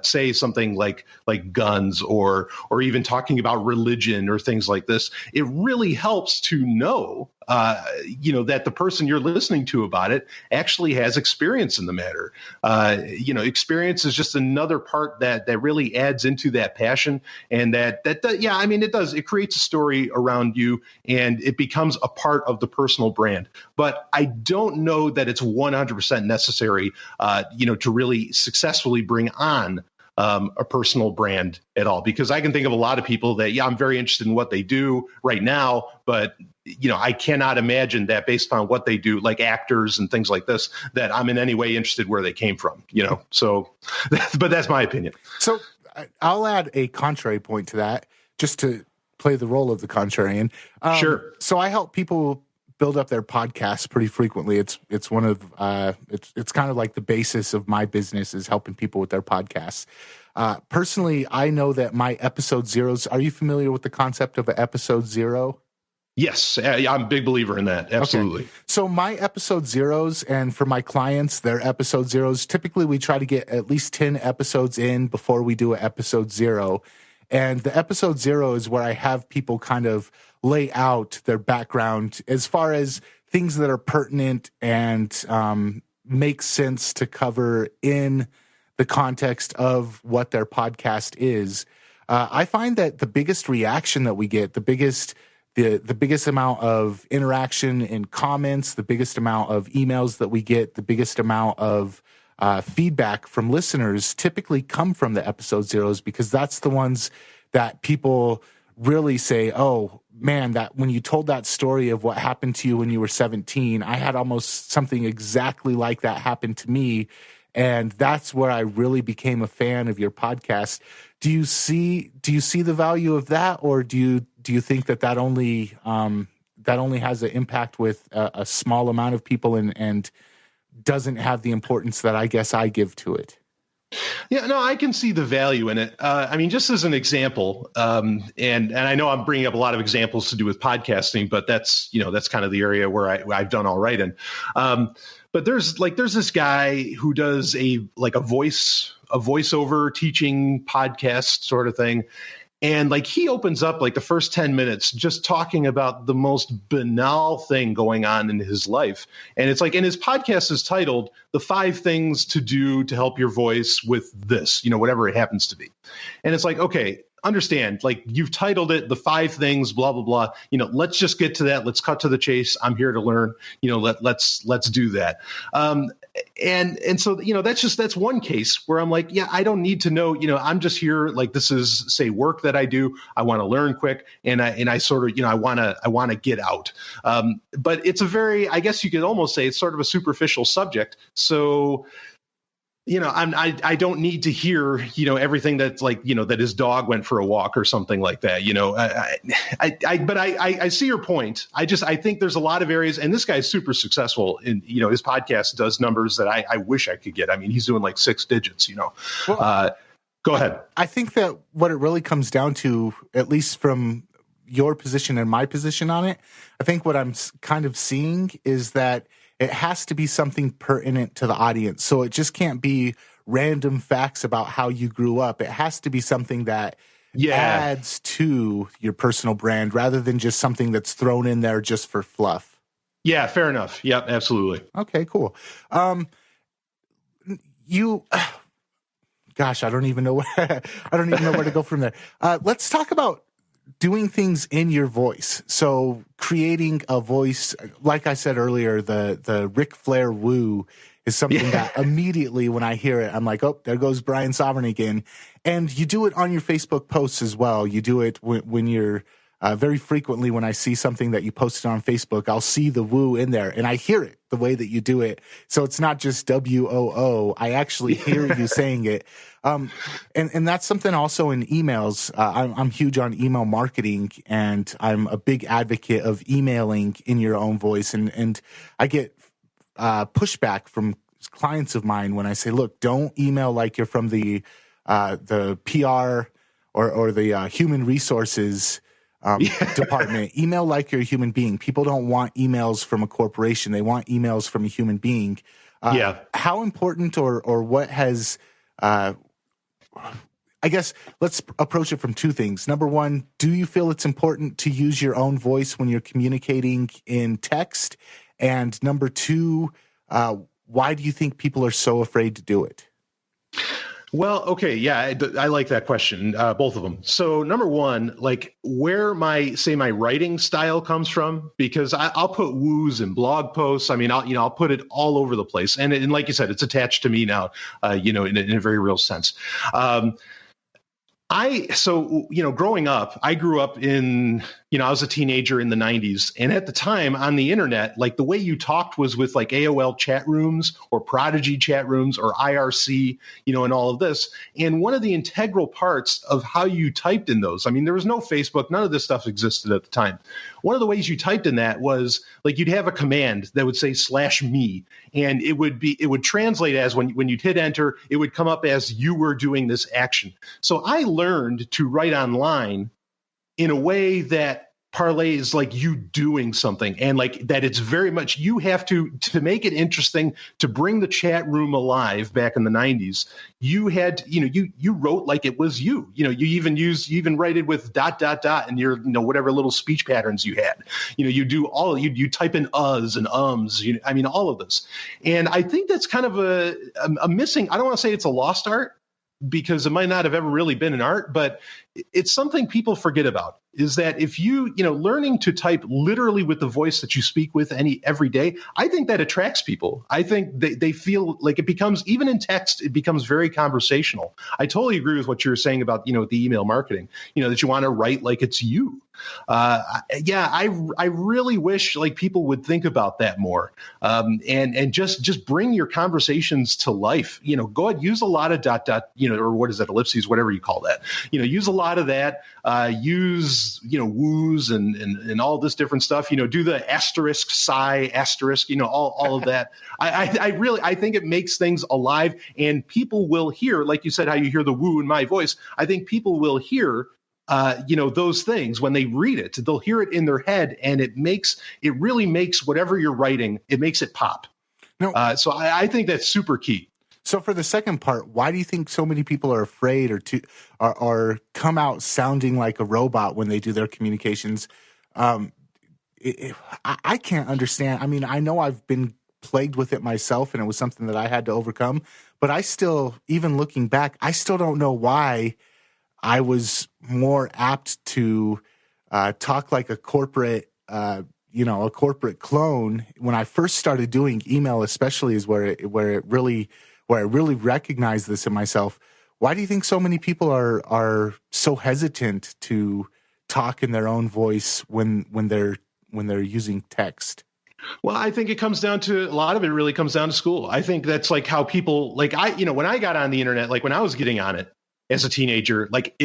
S7: say something like guns, or even talking about religion or things like this, it really helps to know, that the person you're listening to about it actually has experience in the matter. Experience is just another part that really adds into that passion, and it does. It creates a story around you, and it becomes a part of the personal brand. But I don't know that it's 100% necessary, to really successfully bring on a personal brand at all, because I can think of a lot of people that, I'm very interested in what they do right now, but I cannot imagine that based on what they do, like actors and things like this, that I'm in any way interested where they came from, so, but that's my opinion.
S2: So I'll add a contrary point to that, just to play the role of the contrarian.
S7: Sure.
S2: So I help people build up their podcasts pretty frequently. It's one of it's kind of like the basis of my business is helping people with their podcasts. Personally, I know that my episode zeros. Are you familiar with the concept of an episode zero?
S7: Yes, I'm a big believer in that. Absolutely.
S2: Okay. So my episode zeros, and for my clients, their episode zeros, typically we try to get at least 10 episodes in before we do an episode zero. And the episode zero is where I have people kind of lay out their background as far as things that are pertinent and make sense to cover in the context of what their podcast is. I find that the biggest reaction that we get, the biggest amount of interaction in comments, the biggest amount of emails that we get, the biggest amount of feedback from listeners typically come from the episode zeros, because that's the ones that people really say, oh man, that when you told that story of what happened to you when you were 17, I had almost something exactly like that happen to me. And that's where I really became a fan of your podcast. Do you see the value of that, or do you think that only has an impact with a small amount of people and doesn't have the importance that I guess I give to it?
S7: Yeah, no, I can see the value in it. Just as an example, and I know I'm bringing up a lot of examples to do with podcasting, but that's kind of the area where I've done all right in. But there's this guy who does a voiceover teaching podcast sort of thing. And he opens up the first 10 minutes just talking about the most banal thing going on in his life. And it's and his podcast is titled The 5 Things to Do to Help Your Voice with This, whatever it happens to be. And it's okay, understand, you've titled it The 5 Things, blah, blah, blah. Let's just get to that. Let's cut to the chase. I'm here to learn, let's do that. And so, that's one case where I'm I don't need to know, I'm just here. This is, say, work that I do. I want to learn quick. And I sort of, I want to get out. But it's a very, I guess you could almost say it's sort of a superficial subject. So, I don't need to hear, everything that's like, that his dog went for a walk or something like that. But I see your point. I think there's a lot of areas, and this guy's super successful in, his podcast does numbers that I wish I could get. I mean, he's doing like 6 digits, Well, go ahead.
S2: I think that what it really comes down to, at least from your position and my position on it, I think what I'm kind of seeing is that it has to be something pertinent to the audience. So it just can't be random facts about how you grew up. It has to be something that adds to your personal brand rather than just something that's thrown in there just for fluff.
S7: Yeah, fair enough. Yep, absolutely.
S2: Okay, cool. Gosh, I don't even know where to go from there. Let's talk about doing things in your voice. So creating a voice, like I said earlier, the Ric Flair woo is something that immediately when I hear it, I'm like, oh, there goes Brian Sovereign again. And you do it on your Facebook posts as well. You do it when you're very frequently when I see something that you posted on Facebook, I'll see the woo in there and I hear it the way that you do it. So it's not just WOO. I actually hear you saying it. And that's something also in emails. I'm huge on email marketing, and I'm a big advocate of emailing in your own voice. And I get pushback from clients of mine when I say, look, don't email like you're from the PR or the human resources department. Email like you're a human being. People don't want emails from a corporation. They want emails from a human being. How important or what has, I guess let's approach it from 2 things. Number 1, do you feel it's important to use your own voice when you're communicating in text? And number 2, why do you think people are so afraid to do it?
S7: Well, okay, yeah, I like that question, both of them. So number 1, like where my writing style comes from, because I'll put woos in blog posts. I mean, I'll put it all over the place, and like you said, it's attached to me now, in a very real sense. Growing up, I grew up in, I was a teenager in the 90s. And at the time on the internet, like the way you talked was with like AOL chat rooms or Prodigy chat rooms or IRC, and all of this. And one of the integral parts of how you typed in those, I mean, there was no Facebook, none of this stuff existed at the time. One of the ways you typed in that was like you'd have a command that would say /me, and it would translate as when you'd hit enter, it would come up as you were doing this action. So I learned to write online in a way that parlays like you doing something, and like that it's very much you have to make it interesting, to bring the chat room alive. Back in the 90s, you had you wrote like it was you even write it with ... and your whatever little speech patterns you had, you type in uhs and ums, all of this. And I think that's kind of a missing, I don't want to say it's a lost art, because it might not have ever really been an art, but it's something people forget about, is that if learning to type literally with the voice that you speak with every day, I think that attracts people. I think they feel like it becomes, even in text, it becomes very conversational. I totally agree with what you're saying about, the email marketing, that you want to write like it's you. I really wish like people would think about that more, and just bring your conversations to life. Go ahead, use a lot of ... or what is that, ellipses, whatever you call that. Use a lot of that. Use woos and all this different stuff. Do the asterisk, sigh, asterisk. All of that. I think it makes things alive, and people will hear, like you said, how you hear the woo in my voice. I think people will hear those things when they read it. They'll hear it in their head, and it really makes whatever you're writing, it makes it pop. No. So I think that's super key.
S2: So for the second part, why do you think so many people are afraid or come out sounding like a robot when they do their communications? I can't understand. I mean, I know I've been plagued with it myself, and it was something that I had to overcome. But I still, even looking back, I still don't know why I was more apt to talk like a corporate, a corporate clone when I first started doing email. Especially is where I really recognized this in myself. Why do you think so many people are so hesitant to talk in their own voice when they're using text?
S7: Well, I think it comes down to a lot of it really comes down to school. I think that's like how people like when I got on the internet, like when I was getting on it as a teenager, like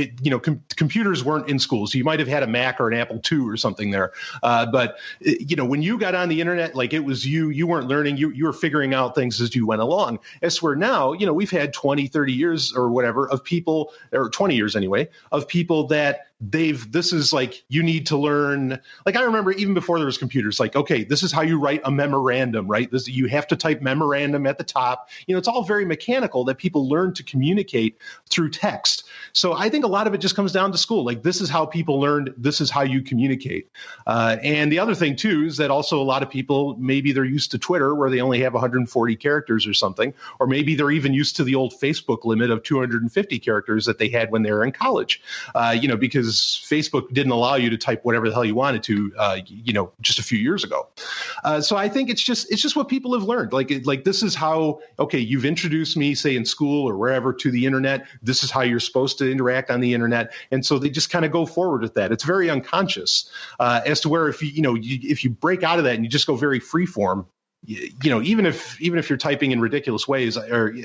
S7: computers weren't in school. So you might have had a Mac or an Apple II or something there. But when you got on the internet, like it was you weren't learning, you were figuring out things as you went along. As where now, we've had 20, 30 years or whatever of people, or 20 years anyway, of people that this is like, you need to learn. Like I remember even before there was computers, like, okay, this is how you write a memorandum, right? You have to type memorandum at the top. It's all very mechanical that people learn to communicate through text. So I think a lot of it just comes down to school. Like this is how people learned. This is how you communicate. And the other thing too, is that also a lot of people, maybe they're used to Twitter where they only have 140 characters or something, or maybe they're even used to the old Facebook limit of 250 characters that they had when they were in college, because Facebook didn't allow you to type whatever the hell you wanted to, just a few years ago. So I think it's just what people have learned. Like this is how, okay, you've introduced me, say in school or wherever, to the internet. This is how you're supposed to interact on the internet. And so they just kind of go forward with that. It's very unconscious as to where if you break out of that and you just go very free form, even if you're typing in ridiculous ways or,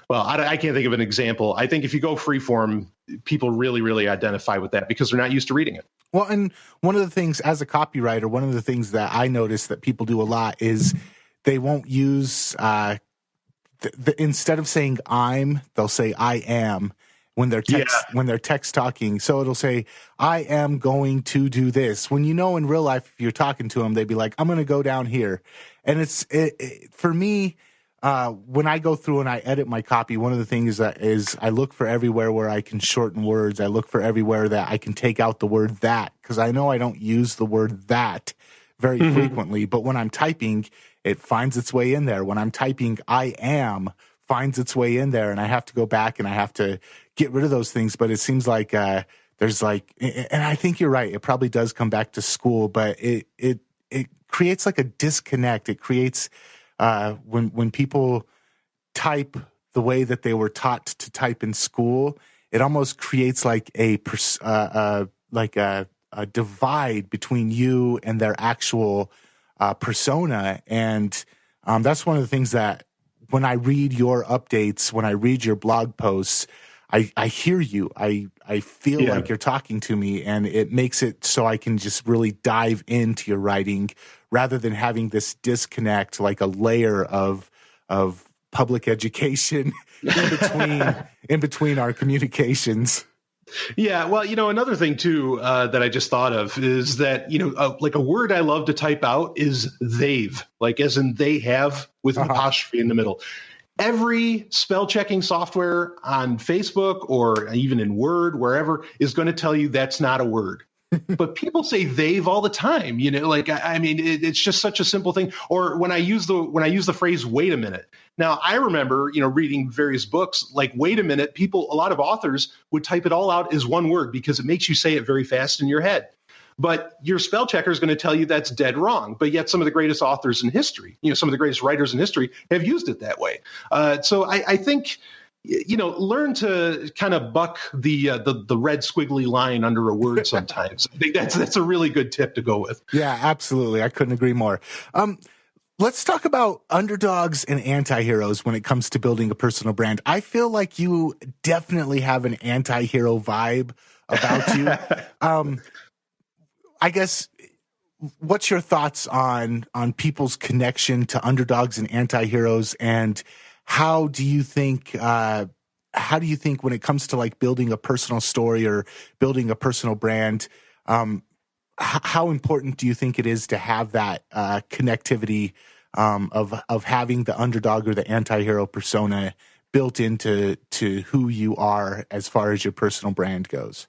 S7: well, I can't think of an example. I think if you go free form, people really, really identify with that because they're not used to reading it.
S2: Well, and one of the things as a copywriter, one of the things that I notice that people do a lot is they won't use, instead of saying they'll say I am when they're text talking. So it'll say, I am going to do this. When in real life, if you're talking to them, they'd be like, I'm going to go down here. And for me, when I go through and I edit my copy, one of the things is I look for everywhere where I can shorten words. I look for everywhere that I can take out the word that, because I know I don't use the word that very frequently. But when I'm typing, it finds its way in there. When I'm typing I am, finds its way in there, and I have to go back and I have to get rid of those things. But it seems like there's like, and I think you're right, it probably does come back to school, but it creates like a disconnect. It creates when people type the way that they were taught to type in school, it almost creates like a divide between you and their actual persona. And that's one of the things that when I read your updates, when I read your blog posts, I hear you. I feel like you're talking to me, and it makes it so I can just really dive into your writing rather than having this disconnect, like a layer of public education in between our communications.
S7: Yeah, well, another thing too that I just thought of is that like a word I love to type out is they've, like as in they have with an apostrophe in the middle. Every spell checking software on Facebook or even in Word, wherever, is going to tell you that's not a word. But people say they've all the time, like, I mean, it's just such a simple thing. Or when I use the phrase, wait a minute. Now, I remember, reading various books, like, wait a minute, a lot of authors would type it all out as one word because it makes you say it very fast in your head. But your spell checker is going to tell you that's dead wrong. But yet some of the greatest authors in history, some of the greatest writers in history have used it that way. So I think, learn to kind of buck the red squiggly line under a word sometimes. I think that's a really good tip to go with.
S2: Yeah, absolutely. I couldn't agree more. Let's talk about underdogs and anti-heroes when it comes to building a personal brand. I feel like you definitely have an anti-hero vibe about you. I guess, what's your thoughts on people's connection to underdogs and anti-heroes, and how do you think when it comes to like building a personal story or building a personal brand, how important do you think it is to have that connectivity of having the underdog or the anti-hero persona built into who you are as far as your personal brand goes?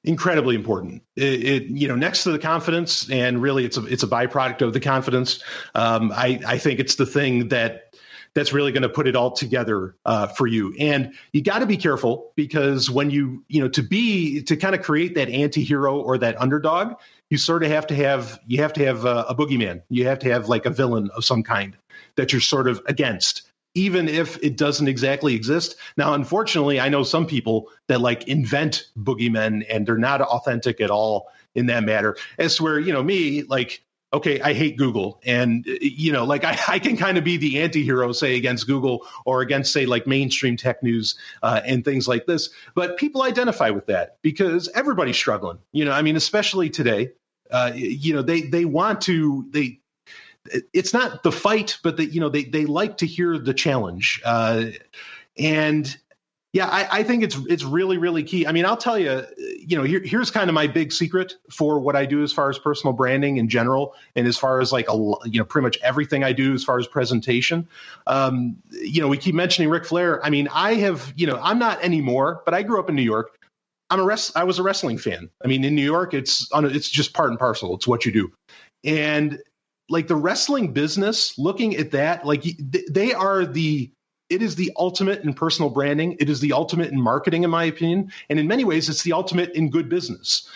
S7: Incredibly important. It next to the confidence, and really it's a byproduct of the confidence. I think it's the thing that's really going to put it all together for you. And you got to be careful, because when to kind of create that anti-hero or that underdog, you sort of have to have a boogeyman. You have to have like a villain of some kind that you're sort of against, even if it doesn't exactly exist. Now, unfortunately, I know some people that like invent boogeymen, and they're not authentic at all in that matter. As to where, me, like, okay, I hate Google. And, like I can kind of be the anti-hero, say, against Google or against, say, like mainstream tech news and things like this. But people identify with that because everybody's struggling, especially today. They want to, it's not the fight, but they like to hear the challenge. And yeah, I think it's really, really key. I mean, I'll tell you, here's kind of my big secret for what I do as far as personal branding in general, and as far as like, pretty much everything I do as far as presentation. We keep mentioning Ric Flair. I mean, I have, I'm not anymore, but I grew up in New York. I was a wrestling fan. I mean, in New York, it's just part and parcel. It's what you do. And like the wrestling business, looking at that, like it is the ultimate in personal branding. It is the ultimate in marketing, in my opinion. And in many ways, it's the ultimate in good business.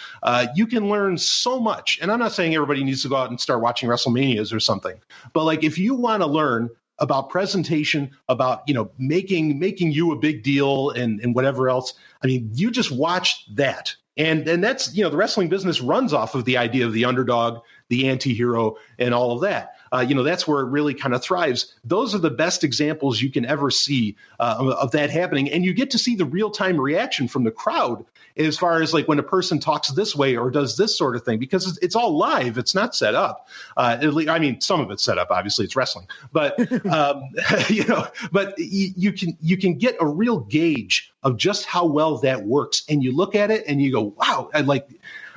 S7: You can learn so much. And I'm not saying everybody needs to go out and start watching WrestleManias or something. But like, if you want to learn about presentation, about, making you a big deal and whatever else, I mean, you just watch that. And that's, the wrestling business runs off of the idea of the underdog, the anti-hero, and all of that. That's where it really kind of thrives. Those are the best examples you can ever see of that happening. And you get to see the real-time reaction from the crowd as far as like when a person talks this way or does this sort of thing, because it's all live. It's not set up. Some of it's set up. Obviously, it's wrestling. But, but you can get a real gauge of just how well that works. And you look at it and you go, wow,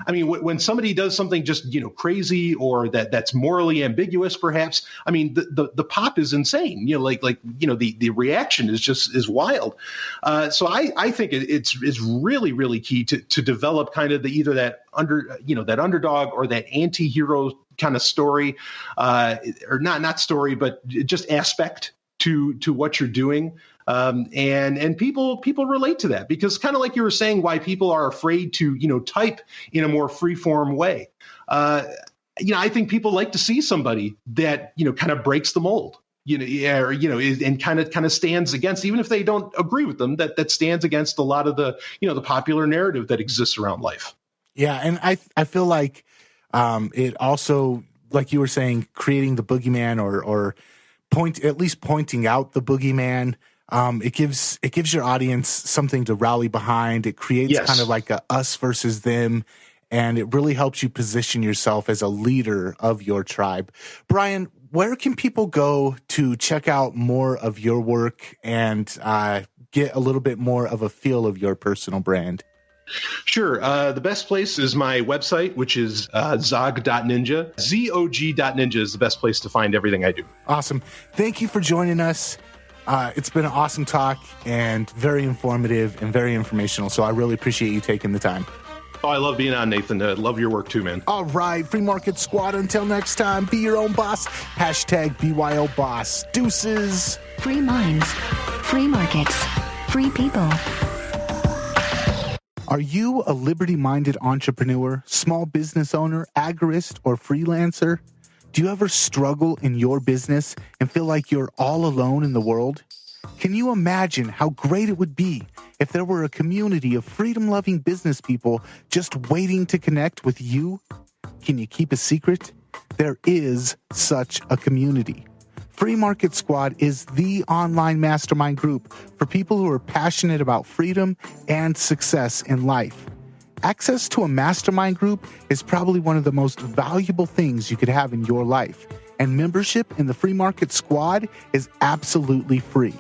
S7: when somebody does something just, crazy or that's morally ambiguous, perhaps, I mean, the pop is insane, the reaction is wild. So I think it's really, really key to develop kind of that underdog or that anti-hero kind of story, or not story, but just aspect to what you're doing. And people relate to that because kind of like you were saying, why people are afraid to, type in a more free form way. I think people like to see somebody that, kind of breaks the mold, and kind of stands against, even if they don't agree with them, that stands against a lot of the, the popular narrative that exists around life.
S2: Yeah. And I feel like it also, like you were saying, creating the boogeyman or pointing out the boogeyman. It gives your audience something to rally behind. It creates kind of like a us versus them, and it really helps you position yourself as a leader of your tribe. Brian, where can people go to check out more of your work and get a little bit more of a feel of your personal brand?
S7: Sure. The best place is my website, which is zog.ninja. ZOG.ninja is the best place to find everything I do.
S2: Awesome. Thank you for joining us. It's been an awesome talk and very informative and very informational. So I really appreciate you taking the time.
S7: Oh, I love being on, Nathan. Love your work too, man.
S2: All right. Free Market Squad. Until next time, be your own boss. Hashtag BYO boss. Deuces.
S8: Free minds. Free markets. Free people.
S2: Are you a liberty-minded entrepreneur, small business owner, agorist, or freelancer? Do you ever struggle in your business and feel like you're all alone in the world? Can you imagine how great it would be if there were a community of freedom-loving business people just waiting to connect with you? Can you keep a secret? There is such a community. Free Market Squad is the online mastermind group for people who are passionate about freedom and success in life. Access to a mastermind group is probably one of the most valuable things you could have in your life, and membership in the Free Market Squad is absolutely free.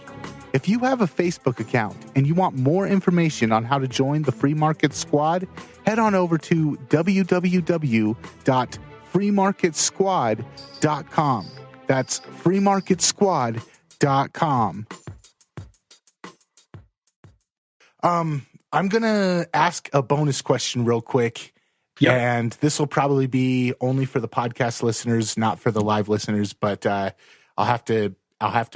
S2: If you have a Facebook account and you want more information on how to join the Free Market Squad, head on over to www.freemarketsquad.com. That's freemarketsquad.com. I'm going to ask a bonus question real quick.
S7: Yep.
S2: And this will probably be only for the podcast listeners, not for the live listeners, but I'll have to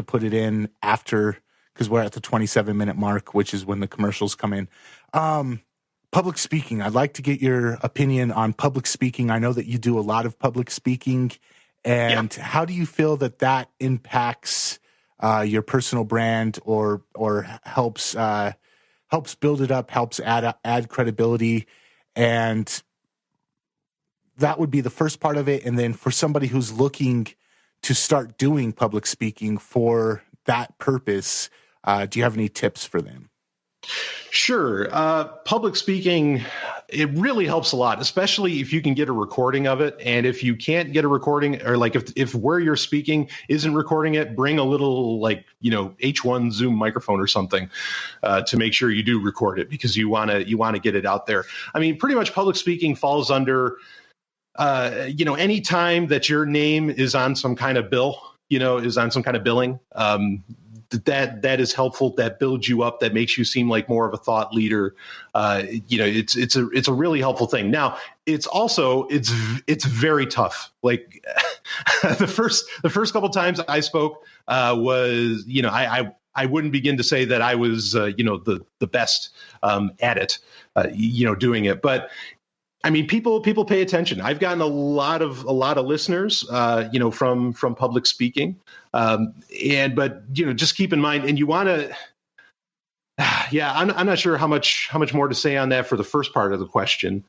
S2: put it in after, because we're at the 27-minute mark, which is when the commercials come in. Public speaking. I'd like to get your opinion on public speaking. I know that you do a lot of public speaking. And how do you feel that impacts your personal brand or helps build it up, helps add credibility? And that would be the first part of it. And then for somebody who's looking to start doing public speaking for that purpose, do you have any tips for them?
S7: Sure. Public speaking, it really helps a lot, especially if you can get a recording of it. And if you can't get a recording, or like if where you're speaking isn't recording it, bring a little H1 Zoom microphone or something to make sure you do record it, because you want to get it out there. I mean, pretty much public speaking falls under any time that your name is on some kind of bill, is on some kind of billing. That is helpful. That builds you up. That makes you seem like more of a thought leader. It's a really helpful thing. Now, it's very tough. Like the first couple times I spoke was, I wouldn't begin to say that I was the best at it, doing it, but. I mean, people pay attention. I've gotten a lot of listeners, from public speaking, but just keep in mind, and you want to, I'm not sure how much more to say on that for the first part of the question.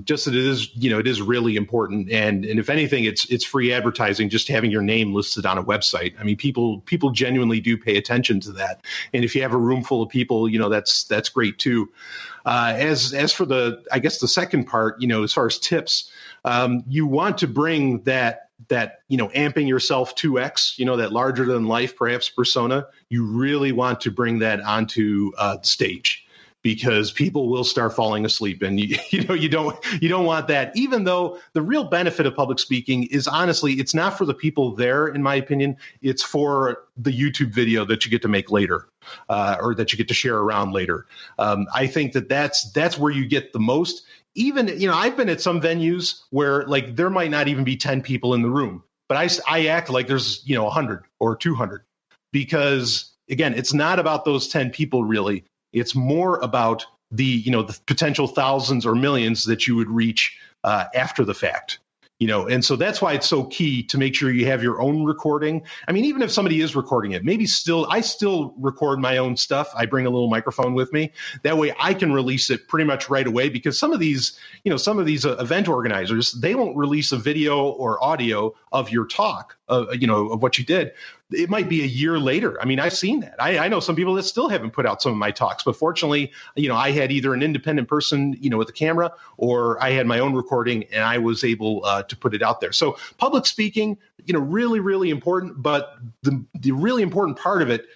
S7: Just that it is really important, and if anything, it's free advertising. Just having your name listed on a website. I mean, people genuinely do pay attention to that, and if you have a room full of people, that's great too. As for the second part, as far as tips, you want to bring that amping yourself 2x, that larger than life perhaps persona. You really want to bring that onto the stage, because people will start falling asleep, and you don't want that. Even though the real benefit of public speaking is, honestly, it's not for the people there, in my opinion. It's for the YouTube video that you get to make later, or that you get to share around later. I think that's where you get the most. Even I've been at some venues where there might not even be 10 people in the room, but I act like there's 100 or 200, because again, it's not about those 10 people really. It's more about the potential thousands or millions that you would reach after the fact. And so that's why it's so key to make sure you have your own recording. I mean, even if somebody is recording it, I still record my own stuff. I bring a little microphone with me. That way I can release it pretty much right away, because some of these event organizers, they won't release a video or audio of your talk, of what you did. It might be a year later. I mean, I've seen that. I know some people that still haven't put out some of my talks, but fortunately, I had either an independent person, with a camera, or I had my own recording, and I was able to put it out there. So public speaking, really, really important. But the really important part of it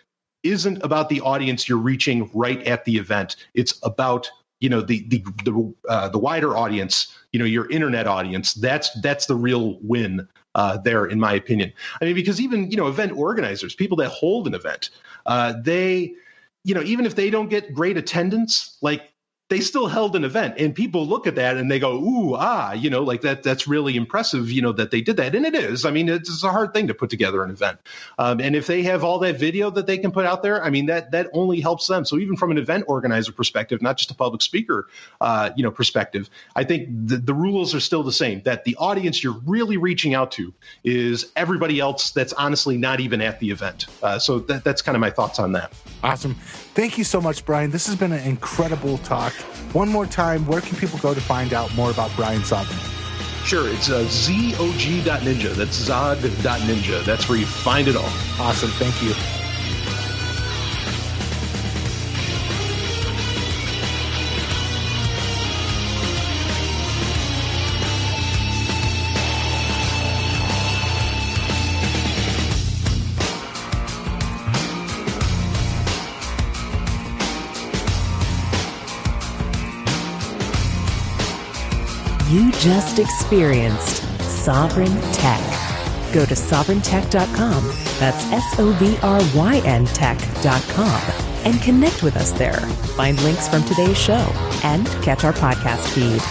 S7: isn't about the audience you're reaching right at the event. It's about the wider audience, your internet audience. That's the real win there, in my opinion. I mean, because even event organizers, people that hold an event, they even if they don't get great attendance, they still held an event, and people look at that and they go, ooh, that's really impressive, that they did that. And it is. I mean, it's a hard thing to put together an event. And if they have all that video that they can put out there, I mean, that only helps them. So even from an event organizer perspective, not just a public speaker, perspective, I think the rules are still the same, that the audience you're really reaching out to is everybody else that's honestly not even at the event. So that's kind of my thoughts on that.
S2: Awesome. Thank you so much, Brian. This has been an incredible talk. One more time, where can people go to find out more about Brian Sovereign?
S7: Sure, it's zog.ninja. That's zog.ninja. That's where you find it all.
S2: Awesome. Thank you.
S12: You just experienced Sovereign Tech. Go to sovereigntech.com, that's SOVRYN tech.com, and connect with us there. Find links from today's show and catch our podcast feed.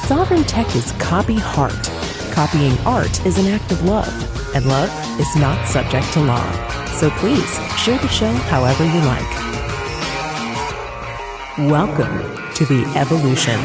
S12: Sovereign Tech is copy heart. Copying art is an act of love, and love is not subject to law. So please share the show however you like. Welcome to the evolution.